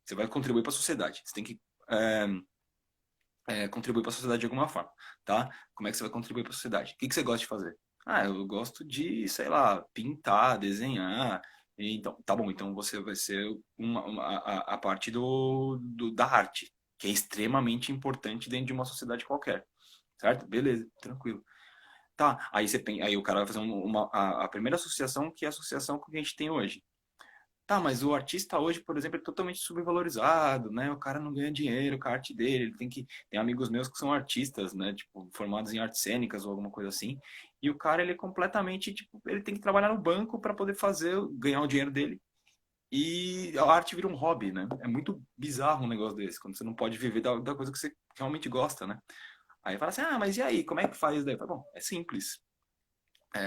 Você vai contribuir para a sociedade. Você tem que contribuir para a sociedade de alguma forma, tá? Como é que você vai contribuir para a sociedade? O que você gosta de fazer? Eu gosto de, sei lá, pintar, desenhar. Então, tá bom, então você vai ser a parte da arte, que é extremamente importante dentro de uma sociedade qualquer, certo? Beleza, tranquilo. Tá, aí o cara vai fazer a primeira associação, que é a associação que a gente tem hoje. Tá, mas o artista hoje, por exemplo, é totalmente subvalorizado, né? O cara não ganha dinheiro com a arte dele, ele tem amigos meus que são artistas, né? Tipo, formados em artes cênicas ou alguma coisa assim. E o cara, ele é completamente, tipo, ele tem que trabalhar no banco para poder ganhar o dinheiro dele. E a arte vira um hobby, né? É muito bizarro um negócio desse, quando você não pode viver da coisa que você realmente gosta, né? Aí fala assim, mas e aí, como é que faz daí? Falo, bom, é simples.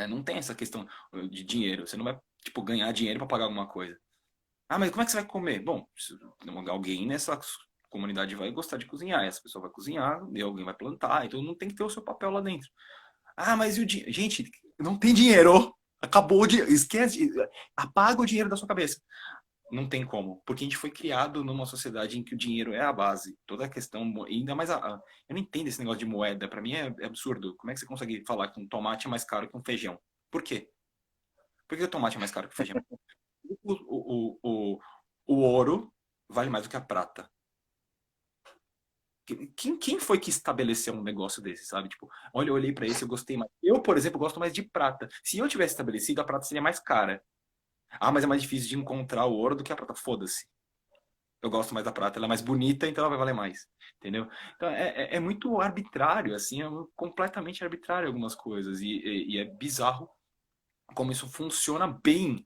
Não tem essa questão de dinheiro. Você não vai, tipo, ganhar dinheiro para pagar alguma coisa. Mas como é que você vai comer? Bom, alguém nessa comunidade vai gostar de cozinhar. Essa pessoa vai cozinhar, e alguém vai plantar. Então não tem que ter o seu papel lá dentro. Mas e o dinheiro? Gente, não tem dinheiro. Acabou o dinheiro. Esquece. Apaga o dinheiro da sua cabeça. Não tem como. Porque a gente foi criado numa sociedade em que o dinheiro é a base. Toda a questão. E ainda mais eu não entendo esse negócio de moeda. Pra mim é absurdo. Como é que você consegue falar que um tomate é mais caro que um feijão? Por quê? Por que o tomate é mais caro que o feijão? O ouro vale mais do que a prata. Quem foi que estabeleceu um negócio desse, sabe? Tipo, olha, eu olhei pra esse, eu gostei mais. Eu, por exemplo, gosto mais de prata. Se eu tivesse estabelecido, a prata seria mais cara. Ah, mas é mais difícil de encontrar o ouro do que a prata. Foda-se. Eu gosto mais da prata, ela é mais bonita, então ela vai valer mais. Entendeu? Então é muito arbitrário, assim, completamente arbitrário algumas coisas. E é bizarro como isso funciona bem.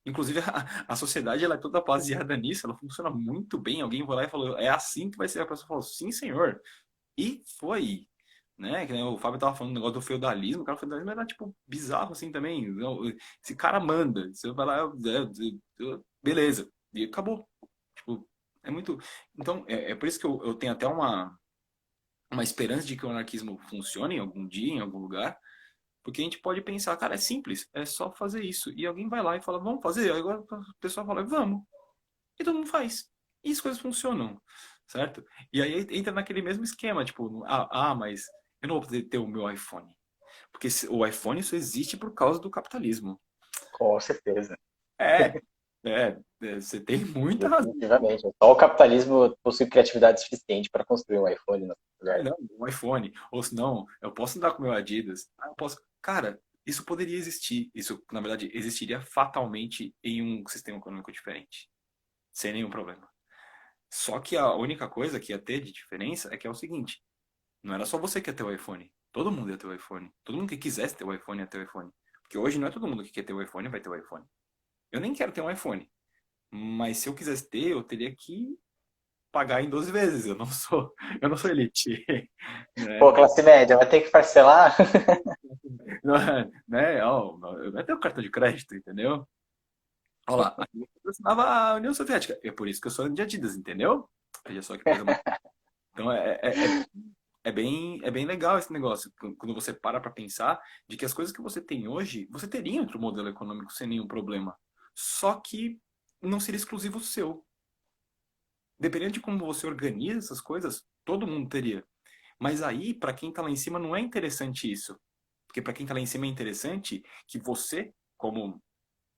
Inclusive, a sociedade ela é toda baseada nisso, ela funciona muito bem. Alguém foi lá e falou, é assim que vai ser. A pessoa falou, sim, senhor. E foi, né? Que nem o Fábio tava falando do negócio do feudalismo, o cara, o feudalismo era, tipo, bizarro, assim, também. Esse cara manda, você vai lá, beleza, e acabou. Tipo, é muito... Então, é por isso que eu tenho até uma esperança de que o anarquismo funcione em algum dia, em algum lugar, porque a gente pode pensar, cara, é simples, é só fazer isso. E alguém vai lá e fala, vamos fazer? Aí agora o pessoal fala, vamos. E todo mundo faz. E as coisas funcionam, certo? E aí entra naquele mesmo esquema, tipo, mas eu não vou poder ter o meu iPhone. Porque o iPhone só existe por causa do capitalismo. Com certeza. É, você tem muita razão. Definitivamente. Só o capitalismo possui criatividade suficiente para construir um iPhone no lugar. Não, um iPhone. Ou se não, eu posso andar com o meu Adidas. Eu posso... Cara, isso poderia existir. Isso, na verdade, existiria fatalmente em um sistema econômico diferente. Sem nenhum problema. Só que a única coisa que ia ter de diferença é que é o seguinte: não era só você que ia ter o iPhone. Todo mundo ia ter o iPhone. Todo mundo que quisesse ter o iPhone ia ter o iPhone. Porque hoje não é todo mundo que quer ter o iPhone vai ter o iPhone. Eu nem quero ter um iPhone. Mas se eu quisesse ter, eu teria que pagar em 12 vezes. Eu não sou elite. Pô, Né? classe média, vai ter que parcelar? Né? Ó, eu não tenho cartão de crédito, entendeu? Olha lá, a gente patrocinava a União Soviética. É por isso que eu sou de Adidas, entendeu? Veja só que coisa mais. Então é bem legal esse negócio, quando você para pensar de que as coisas que você tem hoje, você teria em outro modelo econômico sem nenhum problema. Só que não seria exclusivo seu. Dependendo de como você organiza essas coisas, todo mundo teria. Mas aí, para quem está lá em cima, não é interessante isso. Porque para quem está lá em cima é interessante que você, como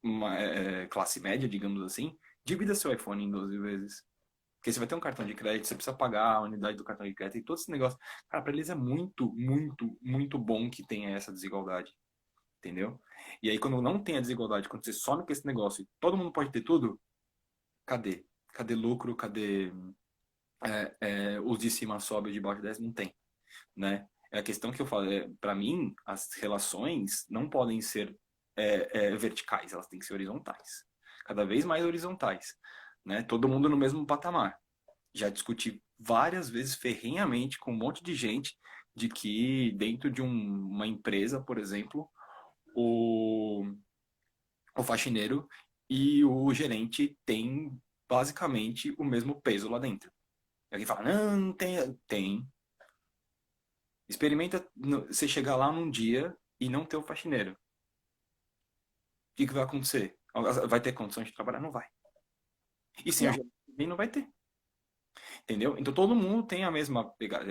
uma classe média, digamos assim, divida seu iPhone em 12 vezes. Porque você vai ter um cartão de crédito, você precisa pagar a unidade do cartão de crédito e todo esse negócio. Cara, para eles é muito, muito, muito bom que tenha essa desigualdade. Entendeu? E aí, quando não tem a desigualdade, quando você some com esse negócio e todo mundo pode ter tudo, cadê? Cadê lucro? Cadê os de cima sobe, os de baixo desce? Não tem, né? É a questão que eu falo. Para mim, as relações não podem ser verticais, elas têm que ser horizontais. Cada vez mais horizontais, né? Todo mundo no mesmo patamar. Já discuti várias vezes ferrenhamente com um monte de gente de que dentro de uma empresa, por exemplo, o faxineiro e o gerente têm basicamente o mesmo peso lá dentro. E alguém fala, não, não tem. Tem. Experimenta você chegar lá num dia e não ter o faxineiro. O que vai acontecer? Vai ter condição de trabalhar? Não vai. E sem o Não. gerente também não vai ter. Entendeu? Então todo mundo tem a mesma pegada.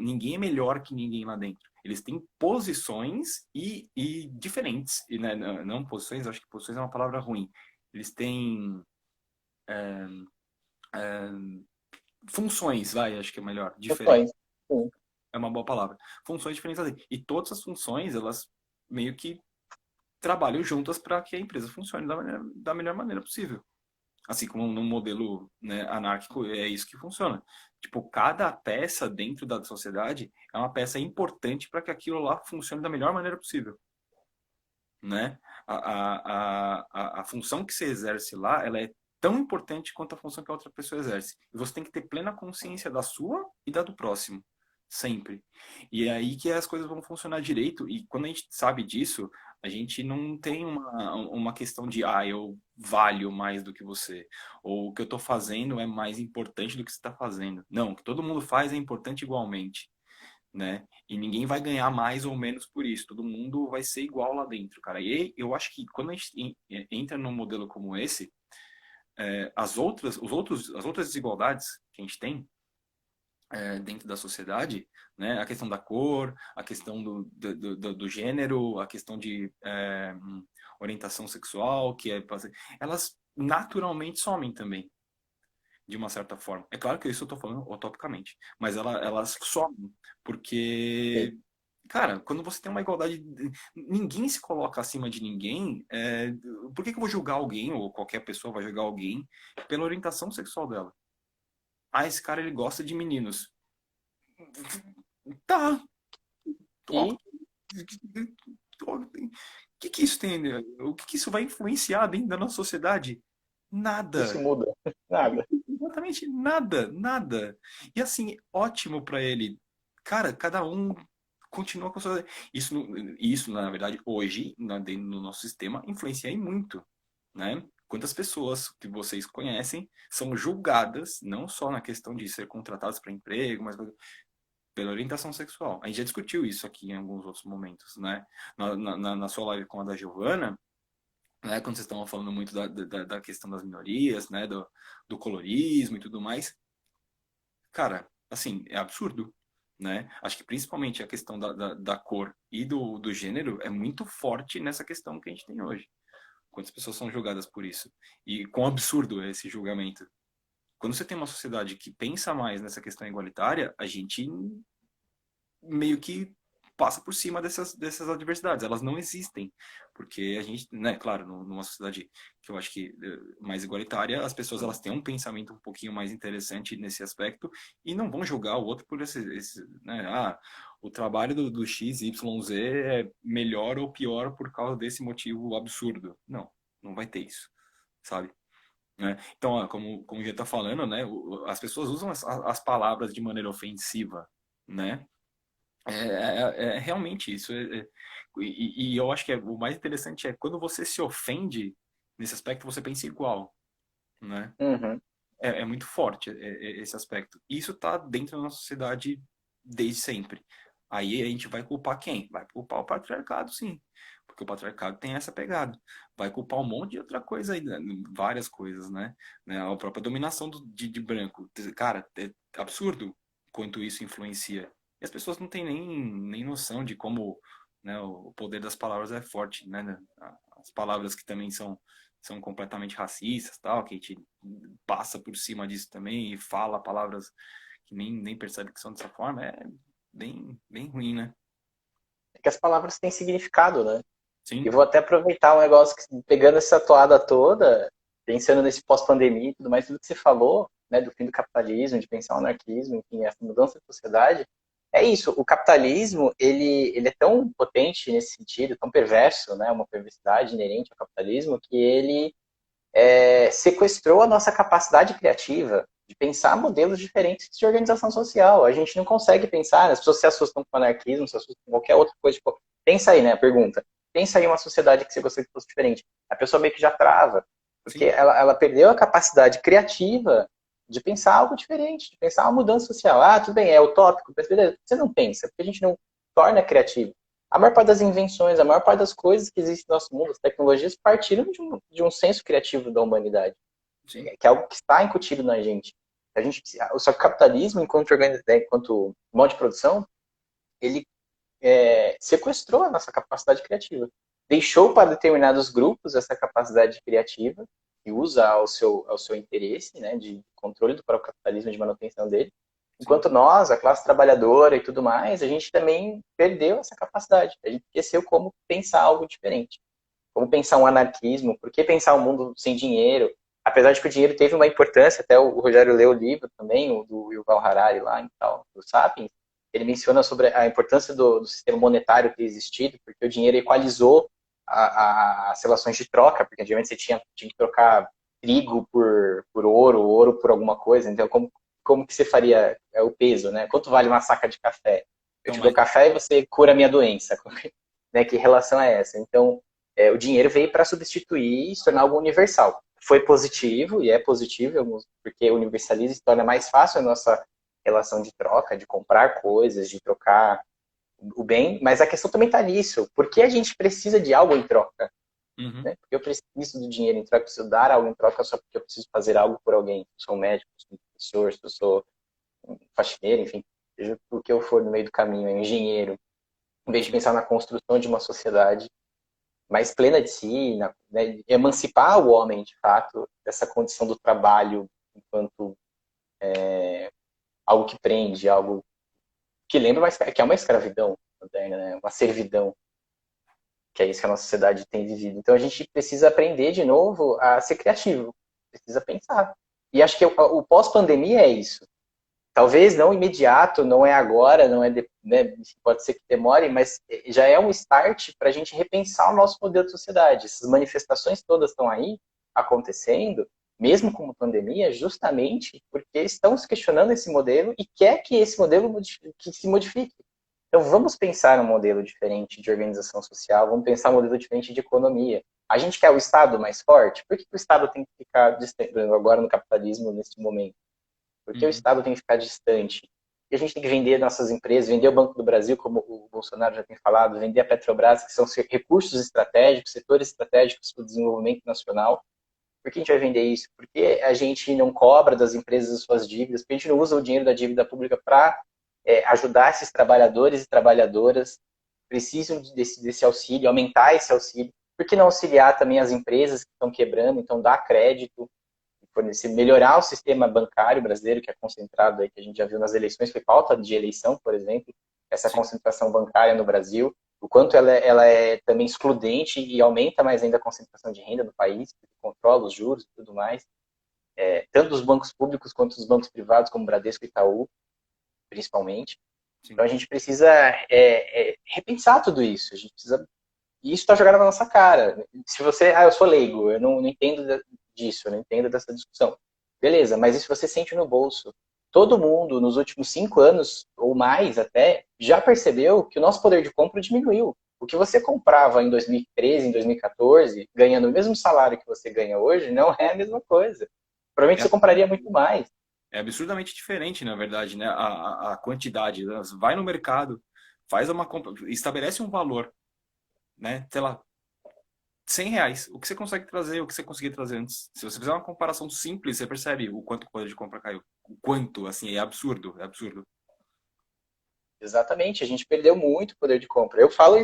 Ninguém é melhor que ninguém lá dentro. Eles têm posições e diferentes. E, né, não posições, acho que posições é uma palavra ruim. Eles têm funções, vai, acho que é melhor, diferentes. Funções. Sim. É uma boa palavra. Funções diferentes ali. E todas as funções, elas meio que trabalham juntas para que a empresa funcione da melhor maneira possível. Assim como num modelo, né, anárquico, é isso que funciona. Tipo, cada peça dentro da sociedade é uma peça importante para que aquilo lá funcione da melhor maneira possível, né? A função que você exerce lá, ela é tão importante quanto a função que a outra pessoa exerce. E você tem que ter plena consciência da sua e da do próximo, sempre. E é aí que as coisas vão funcionar direito. E quando a gente sabe disso, a gente não tem uma questão de, eu valho mais do que você. Ou o que eu estou fazendo é mais importante do que você está fazendo. Não, o que todo mundo faz é importante igualmente. né? E ninguém vai ganhar mais ou menos por isso. Todo mundo vai ser igual lá dentro, cara. E eu acho que quando a gente entra num modelo como esse, as outras desigualdades que a gente tem dentro da sociedade, né? A questão da cor, a questão do gênero, a questão de orientação sexual, elas naturalmente somem também, de uma certa forma. É claro que isso eu estou falando utopicamente, mas elas somem, Sim. porque, cara, quando você tem uma igualdade, ninguém se coloca acima de ninguém. Por que que eu vou julgar alguém, ou qualquer pessoa vai julgar alguém, pela orientação sexual dela? Ah, esse cara ele gosta de meninos. Tá, ok. E O que isso tem? O que isso vai influenciar dentro da nossa sociedade? isso Nada. muda. Nada. Exatamente nada, nada. E assim, ótimo para ele. Cara, cada um continua com a sua. Isso, na verdade, hoje, dentro do nosso sistema, influencia em muito, né? Quantas pessoas que vocês conhecem são julgadas, não só na questão de ser contratadas para emprego, mas pela orientação sexual. A gente já discutiu isso aqui em alguns outros momentos, né? Na sua live com a da Giovana, né? Quando vocês estavam falando muito da questão das minorias, né? Do colorismo e tudo mais. Cara, assim, é absurdo, né? Acho que principalmente a questão da cor e do gênero é muito forte nessa questão que a gente tem hoje. Quantas pessoas são julgadas por isso? E quão absurdo é esse julgamento? Quando você tem uma sociedade que pensa mais nessa questão igualitária, a gente meio que passa por cima dessas adversidades. Elas não existem. Porque a gente, né, claro, numa sociedade que eu acho que mais igualitária, as pessoas elas têm um pensamento um pouquinho mais interessante nesse aspecto e não vão julgar o outro por né, o trabalho do X, Y, Z é melhor ou pior por causa desse motivo absurdo. Não, não vai ter isso, sabe? Né? Então, ó, como já está falando, né, as pessoas usam as palavras de maneira ofensiva, né? Realmente isso. E eu acho que o mais interessante é quando você se ofende nesse aspecto, você pensa igual, né? Uhum. É muito forte esse aspecto. Isso está dentro da nossa sociedade desde sempre. Aí a gente vai culpar quem? Vai culpar o patriarcado, sim. Porque o patriarcado tem essa pegada. Vai culpar um monte de outra coisa aí, né? Várias coisas, né? A própria dominação de branco. Cara, é absurdo quanto isso influencia. E as pessoas não têm nem noção de como, né, o poder das palavras é forte, né? As palavras que também são completamente racistas, tal, que a gente passa por cima disso também e fala palavras que nem percebe que são dessa forma, é bem ruim, né? É que as palavras têm significado, né? E Sim, vou até aproveitar um negócio que, pegando essa toada toda, pensando nesse pós-pandemia e tudo mais, tudo que você falou, né, do fim do capitalismo, de pensar o anarquismo, enfim, essa mudança da sociedade, é isso, o capitalismo, ele é tão potente nesse sentido, tão perverso, né, uma perversidade inerente ao capitalismo, que ele sequestrou a nossa capacidade criativa de pensar modelos diferentes de organização social. A gente não consegue pensar, as pessoas se assustam com o anarquismo, se assustam com qualquer outra coisa. Tipo, pensa aí, né? A pergunta. Pensa aí uma sociedade que você gostaria que fosse diferente. A pessoa meio que já trava, porque sim, ela perdeu a capacidade criativa de pensar algo diferente, de pensar uma mudança social. Ah, tudo bem, é utópico, mas beleza. Você não pensa, porque a gente não torna criativo. A maior parte das invenções, a maior parte das coisas que existem no nosso mundo, as tecnologias, partiram de um senso criativo da humanidade, sim, que é algo que está incutido na gente. Só que o capitalismo, enquanto modo de produção, ele sequestrou a nossa capacidade criativa. Deixou para determinados grupos essa capacidade criativa, que usa ao seu interesse, né, de controle do próprio capitalismo, de manutenção dele. sim, Enquanto nós, a classe trabalhadora e tudo mais, a gente também perdeu essa capacidade. A gente esqueceu como pensar algo diferente. Como pensar um anarquismo, por que pensar um mundo sem dinheiro? Apesar de que o dinheiro teve uma importância, até o Rogério leu o livro também, o do Yuval Harari lá, e tal, do Sapiens, ele menciona sobre a importância do sistema monetário ter existido, porque o dinheiro equalizou as relações de troca, porque antigamente você tinha que trocar trigo por ouro por alguma coisa, então como que você faria o peso, né? Quanto vale uma saca de café? Eu então, te dou mas, café e você cura a minha doença, né? Que relação é essa? Então, o dinheiro veio para substituir e se tornar algo universal. Foi positivo, e é positivo, porque universaliza e se torna mais fácil a nossa relação de troca, de comprar coisas, de trocar o bem, mas a questão também está nisso. Por que a gente precisa de algo em troca? Uhum. Né? Porque eu preciso do dinheiro em troca, eu preciso dar algo em troca só porque eu preciso fazer algo por alguém. Eu sou um médico, sou um professor, eu sou um faxineiro, enfim, seja o que eu for no meio do caminho, é um engenheiro. Em vez de Sim. pensar na construção de uma sociedade mais plena de si, né, emancipar o homem, de fato, dessa condição do trabalho enquanto algo que prende, algo que lembra que é uma escravidão moderna, né? Uma servidão, que é isso que a nossa sociedade tem vivido. Então a gente precisa aprender de novo a ser criativo, precisa pensar. E acho que o pós-pandemia é isso. Talvez não imediato, não é agora, não é né, pode ser que demore, mas já é um start para a gente repensar o nosso modelo de sociedade. Essas manifestações todas estão aí acontecendo, mesmo como pandemia, justamente porque estão se questionando esse modelo e quer que esse modelo que se modifique. Então vamos pensar um modelo diferente de organização social, vamos pensar um modelo diferente de economia. A gente quer o Estado mais forte? Por que o Estado tem que ficar distante agora no capitalismo nesse momento? Porque o Uhum. Estado tem que ficar distante. E a gente tem que vender nossas empresas, vender o Banco do Brasil, como o Bolsonaro já tem falado, vender a Petrobras, que são recursos estratégicos, setores estratégicos para o desenvolvimento nacional. Por que a gente vai vender isso? Porque a gente não cobra das empresas as suas dívidas, porque a gente não usa o dinheiro da dívida pública para ajudar esses trabalhadores e trabalhadoras que precisam desse auxílio, aumentar esse auxílio. Por que não auxiliar também as empresas que estão quebrando, então dar crédito, fornecer, melhorar o sistema bancário brasileiro, que é concentrado aí, que a gente já viu nas eleições, foi falta de eleição, por exemplo, essa Sim. concentração bancária no Brasil, o quanto ela é também excludente e aumenta mais ainda a concentração de renda no país, porque controla os juros e tudo mais, tanto dos bancos públicos quanto dos bancos privados, como Bradesco e Itaú, principalmente. Sim. Então a gente precisa repensar tudo isso, a gente precisa e isso está jogado na nossa cara. Se você, eu sou leigo, eu não entendo disso, eu não entendo dessa discussão. Beleza, mas isso você sente no bolso. Todo mundo, nos últimos 5 anos, ou mais até, já percebeu que o nosso poder de compra diminuiu. O que você comprava em 2013, em 2014, ganhando o mesmo salário que você ganha hoje, não é a mesma coisa. Provavelmente É, você compraria muito mais. é absurdamente diferente, na verdade, né? A quantidade. Né? Vai no mercado, faz uma compra, estabelece um valor, né? Sei lá, R$ 100. O que você consegue trazer, o que você conseguia trazer antes. Se você fizer uma comparação simples, você percebe o quanto o poder de compra caiu. O quanto, assim, é absurdo, é absurdo. Exatamente, a gente perdeu muito poder de compra. Eu falo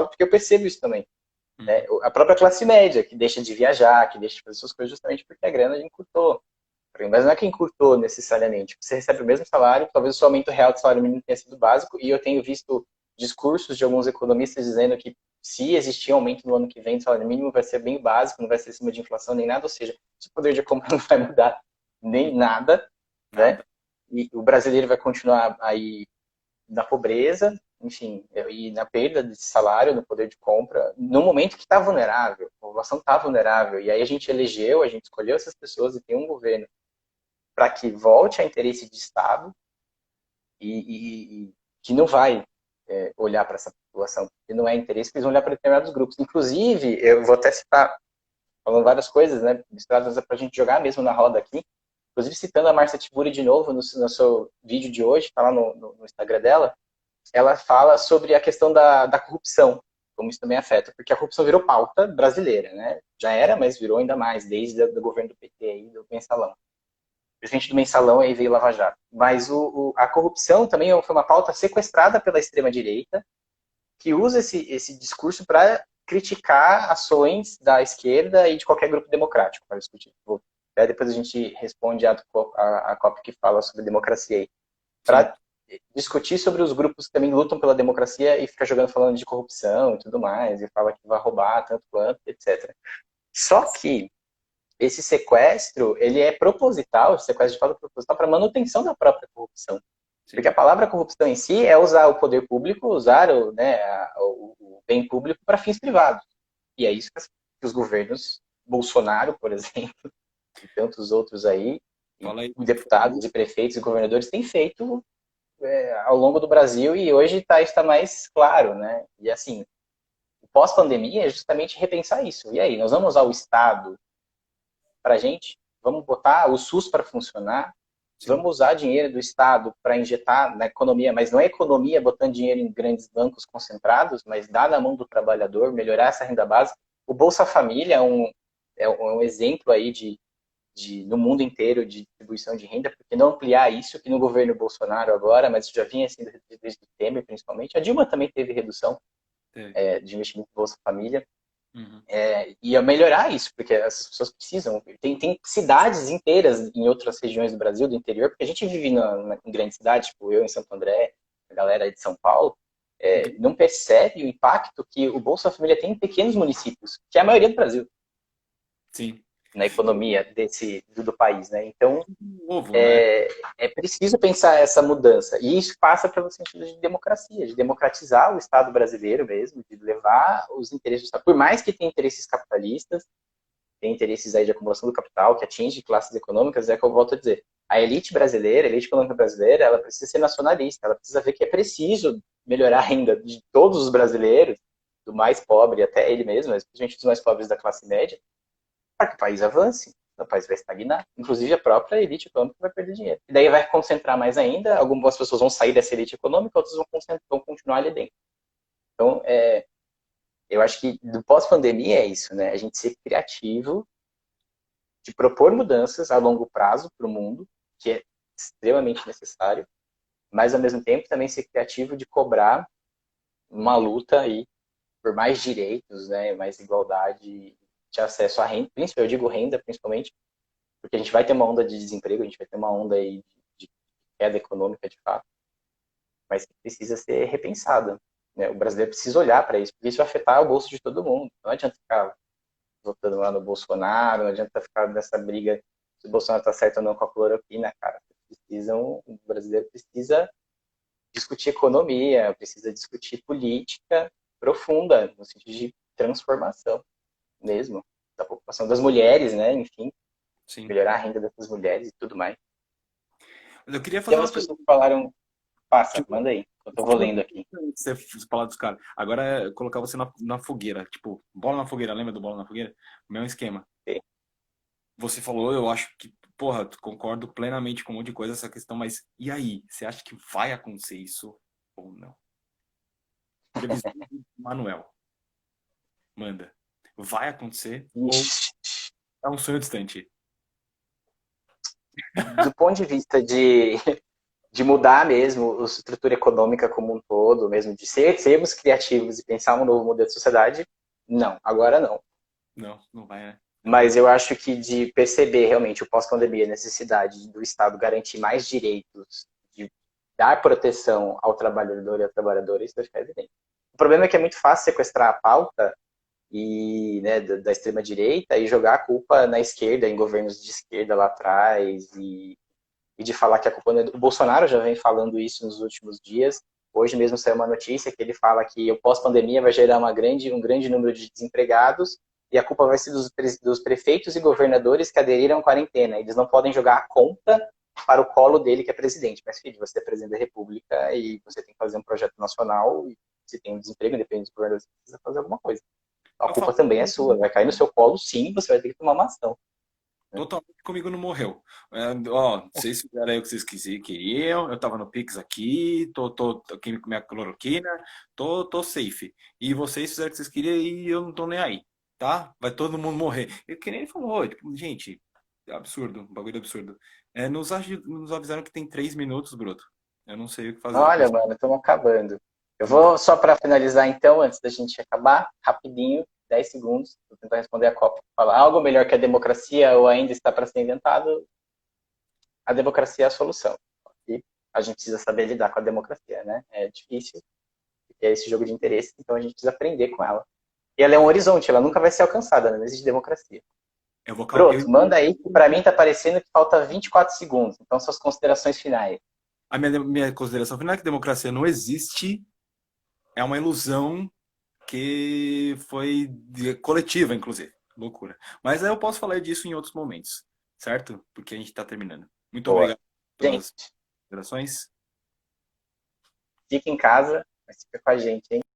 porque eu percebo isso também. Né? Uhum. A própria classe média, que deixa de viajar, que deixa de fazer suas coisas justamente porque a grana encurtou. Mas não é que encurtou necessariamente. Você recebe o mesmo salário, talvez o seu aumento real do salário mínimo tenha sido básico, e eu tenho visto discursos de alguns economistas dizendo que se existir um aumento no ano que vem do salário mínimo, vai ser bem básico, não vai ser acima de inflação nem nada, ou seja, o poder de compra não vai mudar nem nada, né? Nada. E o brasileiro vai continuar aí na pobreza, enfim, e na perda de salário, no poder de compra, no momento que está vulnerável, a população está vulnerável, e aí a gente elegeu, a gente escolheu essas pessoas e tem um governo para que volte a interesse de Estado e que não vai olhar para essa população, porque não é interesse, que eles vão olhar para determinados grupos. Inclusive, eu vou até citar, falando várias coisas, né, misturadas para a gente jogar mesmo na roda aqui, inclusive citando a Márcia Tiburi de novo no seu vídeo de hoje, está lá no Instagram dela, ela fala sobre a questão da corrupção, como isso também afeta, porque a corrupção virou pauta brasileira, né? Já era, mas virou ainda mais, desde o governo do PT aí, do Mensalão. Presidente do Mensalão, aí veio Lava Jato. Mas a corrupção também foi uma pauta sequestrada pela extrema-direita, que usa esse discurso para criticar ações da esquerda e de qualquer grupo democrático, para discutir. Depois a gente responde a COP que fala sobre democracia aí. Sim. Para discutir sobre os grupos que também lutam pela democracia e fica jogando falando de corrupção e tudo mais, e fala que vai roubar tanto quanto, etc. Só que esse sequestro, ele é proposital, o sequestro de fato é proposital para manutenção da própria corrupção. Porque Sim. a palavra corrupção em si é usar o poder público, usar o bem público para fins privados. E é isso que os governos, Bolsonaro, por exemplo, e tantos outros aí, e Fala aí. deputados e prefeitos e governadores têm feito ao longo do Brasil e hoje está mais claro, né? E assim, o pós-pandemia é justamente repensar isso. E aí, nós vamos usar o Estado para a gente? Vamos botar o SUS para funcionar? Sim. Vamos usar dinheiro do Estado para injetar na economia, mas não é economia botando dinheiro em grandes bancos concentrados, mas dar na mão do trabalhador, melhorar essa renda básica. O Bolsa Família é um exemplo aí no mundo inteiro de distribuição de renda, porque não ampliar isso, que no governo Bolsonaro agora, mas já vinha sendo reduzido desde o Temer, principalmente. A Dilma também teve redução de investimento em Bolsa Família. Uhum. E melhorar isso, porque essas pessoas precisam. Tem cidades inteiras em outras regiões do Brasil, do interior, porque a gente vive em grandes cidades, tipo eu em Santo André, a galera aí de São Paulo, não percebe o impacto que o Bolsa Família tem em pequenos municípios, que é a maioria do Brasil, Sim. na economia do país, né? Então, Novo, né? é preciso pensar essa mudança. E isso passa pelo sentido de democracia, de democratizar o Estado brasileiro mesmo, de levar os interesses do Estado. Por mais que tenha interesses capitalistas, tem interesses aí de acumulação do capital, que atinge classes econômicas, é que eu volto a dizer. A elite brasileira, a elite econômica brasileira, ela precisa ser nacionalista, ela precisa ver que é preciso melhorar a renda de todos os brasileiros, do mais pobre até ele mesmo, especialmente dos mais pobres da classe média, para que o país avance. O país vai estagnar. Inclusive, a própria elite econômica vai perder dinheiro. E daí vai concentrar mais ainda. Algumas pessoas vão sair dessa elite econômica, outras vão continuar ali dentro. Então, eu acho que do pós-pandemia é isso, né? A gente ser criativo, de propor mudanças a longo prazo para o mundo, que é extremamente necessário, mas, ao mesmo tempo, também ser criativo de cobrar uma luta aí por mais direitos, né? Mais igualdade de acesso à renda. Eu digo renda, principalmente, porque a gente vai ter uma onda de desemprego, a gente vai ter uma onda aí de queda econômica de fato, mas que precisa ser repensada. Né? O brasileiro precisa olhar para isso, porque isso vai afetar o bolso de todo mundo. Não adianta ficar votando lá no Bolsonaro, não adianta ficar nessa briga se o Bolsonaro está certo ou não com a cloroquina, cara. O brasileiro precisa discutir economia, precisa discutir política profunda, no sentido de transformação mesmo, da população, das mulheres, né? Enfim, Sim. melhorar a renda dessas mulheres e tudo mais. Mas eu queria Tem fazer uma umas pergunta. pessoas que falaram, passa, Tipo, manda aí, eu vou lendo aqui. você falar dos caras. Agora é colocar você na fogueira. Tipo, bola na fogueira. Lembra do bola na fogueira? O mesmo esquema. Ok. Você falou, eu acho que, porra, concordo plenamente com um monte de coisa essa questão, mas e aí? Você acha que vai acontecer isso ou não? Previsão do Manuel. Manda. Vai acontecer ou Ixi. é um sonho distante? Do ponto de vista de mudar mesmo a estrutura econômica como um todo, mesmo de sermos criativos e pensar um novo modelo de sociedade, não, agora não. Não, não vai, né? Mas eu acho que de perceber realmente o pós-pandemia, a necessidade do Estado garantir mais direitos, de dar proteção ao trabalhador e à trabalhadora, isso vai ficar evidente. O problema é que é muito fácil sequestrar a pauta e, né, da extrema-direita e jogar a culpa na esquerda, em governos de esquerda lá atrás, e de falar que a culpa não é do... O Bolsonaro já vem falando isso nos últimos dias. Hoje mesmo saiu uma notícia que ele fala que o pós-pandemia vai gerar um grande número de desempregados e a culpa vai ser dos prefeitos e governadores que aderiram à quarentena. Eles não podem jogar a conta para o colo dele, que é presidente. Mas, filho, você é presidente da República e você tem que fazer um projeto nacional e você tem um desemprego, independente dos governadores, você precisa fazer alguma coisa. A Eu culpa falo, também é sua. Vai cair no seu colo, sim, você vai ter que tomar uma ação. Né? totalmente comigo não morreu. Ó, vocês fizeram aí o que vocês queriam, eu tava no Pix aqui, tô aqui com minha cloroquina, tô safe. E vocês fizeram o que vocês queriam e eu não tô nem aí, tá? Vai todo mundo morrer. E que nem ele falou, tipo, gente, é absurdo, um bagulho absurdo. Nos avisaram que tem 3 minutos, Bruto. Eu não sei o que fazer depois. Olha, mano, estamos acabando. Eu vou, só para finalizar então, antes da gente acabar, rapidinho, 10 segundos, vou tentar responder a Copa. Falar algo melhor que a democracia ou ainda está para ser inventado, a democracia é a solução. E a gente precisa saber lidar com a democracia, né? É difícil, porque é esse jogo de interesse, então a gente precisa aprender com ela. E ela é um horizonte, ela nunca vai ser alcançada, não existe democracia. Eu vou, Pronto, manda aí, que para mim tá parecendo que falta 24 segundos. Então, suas considerações finais. a minha consideração final é que democracia não existe, é uma ilusão que foi coletiva, inclusive. Loucura. Mas aí eu posso falar disso em outros momentos, certo? Porque a gente está terminando. Muito Boa. obrigado Gente, pelas considerações. fica em casa, mas fica com a gente, hein?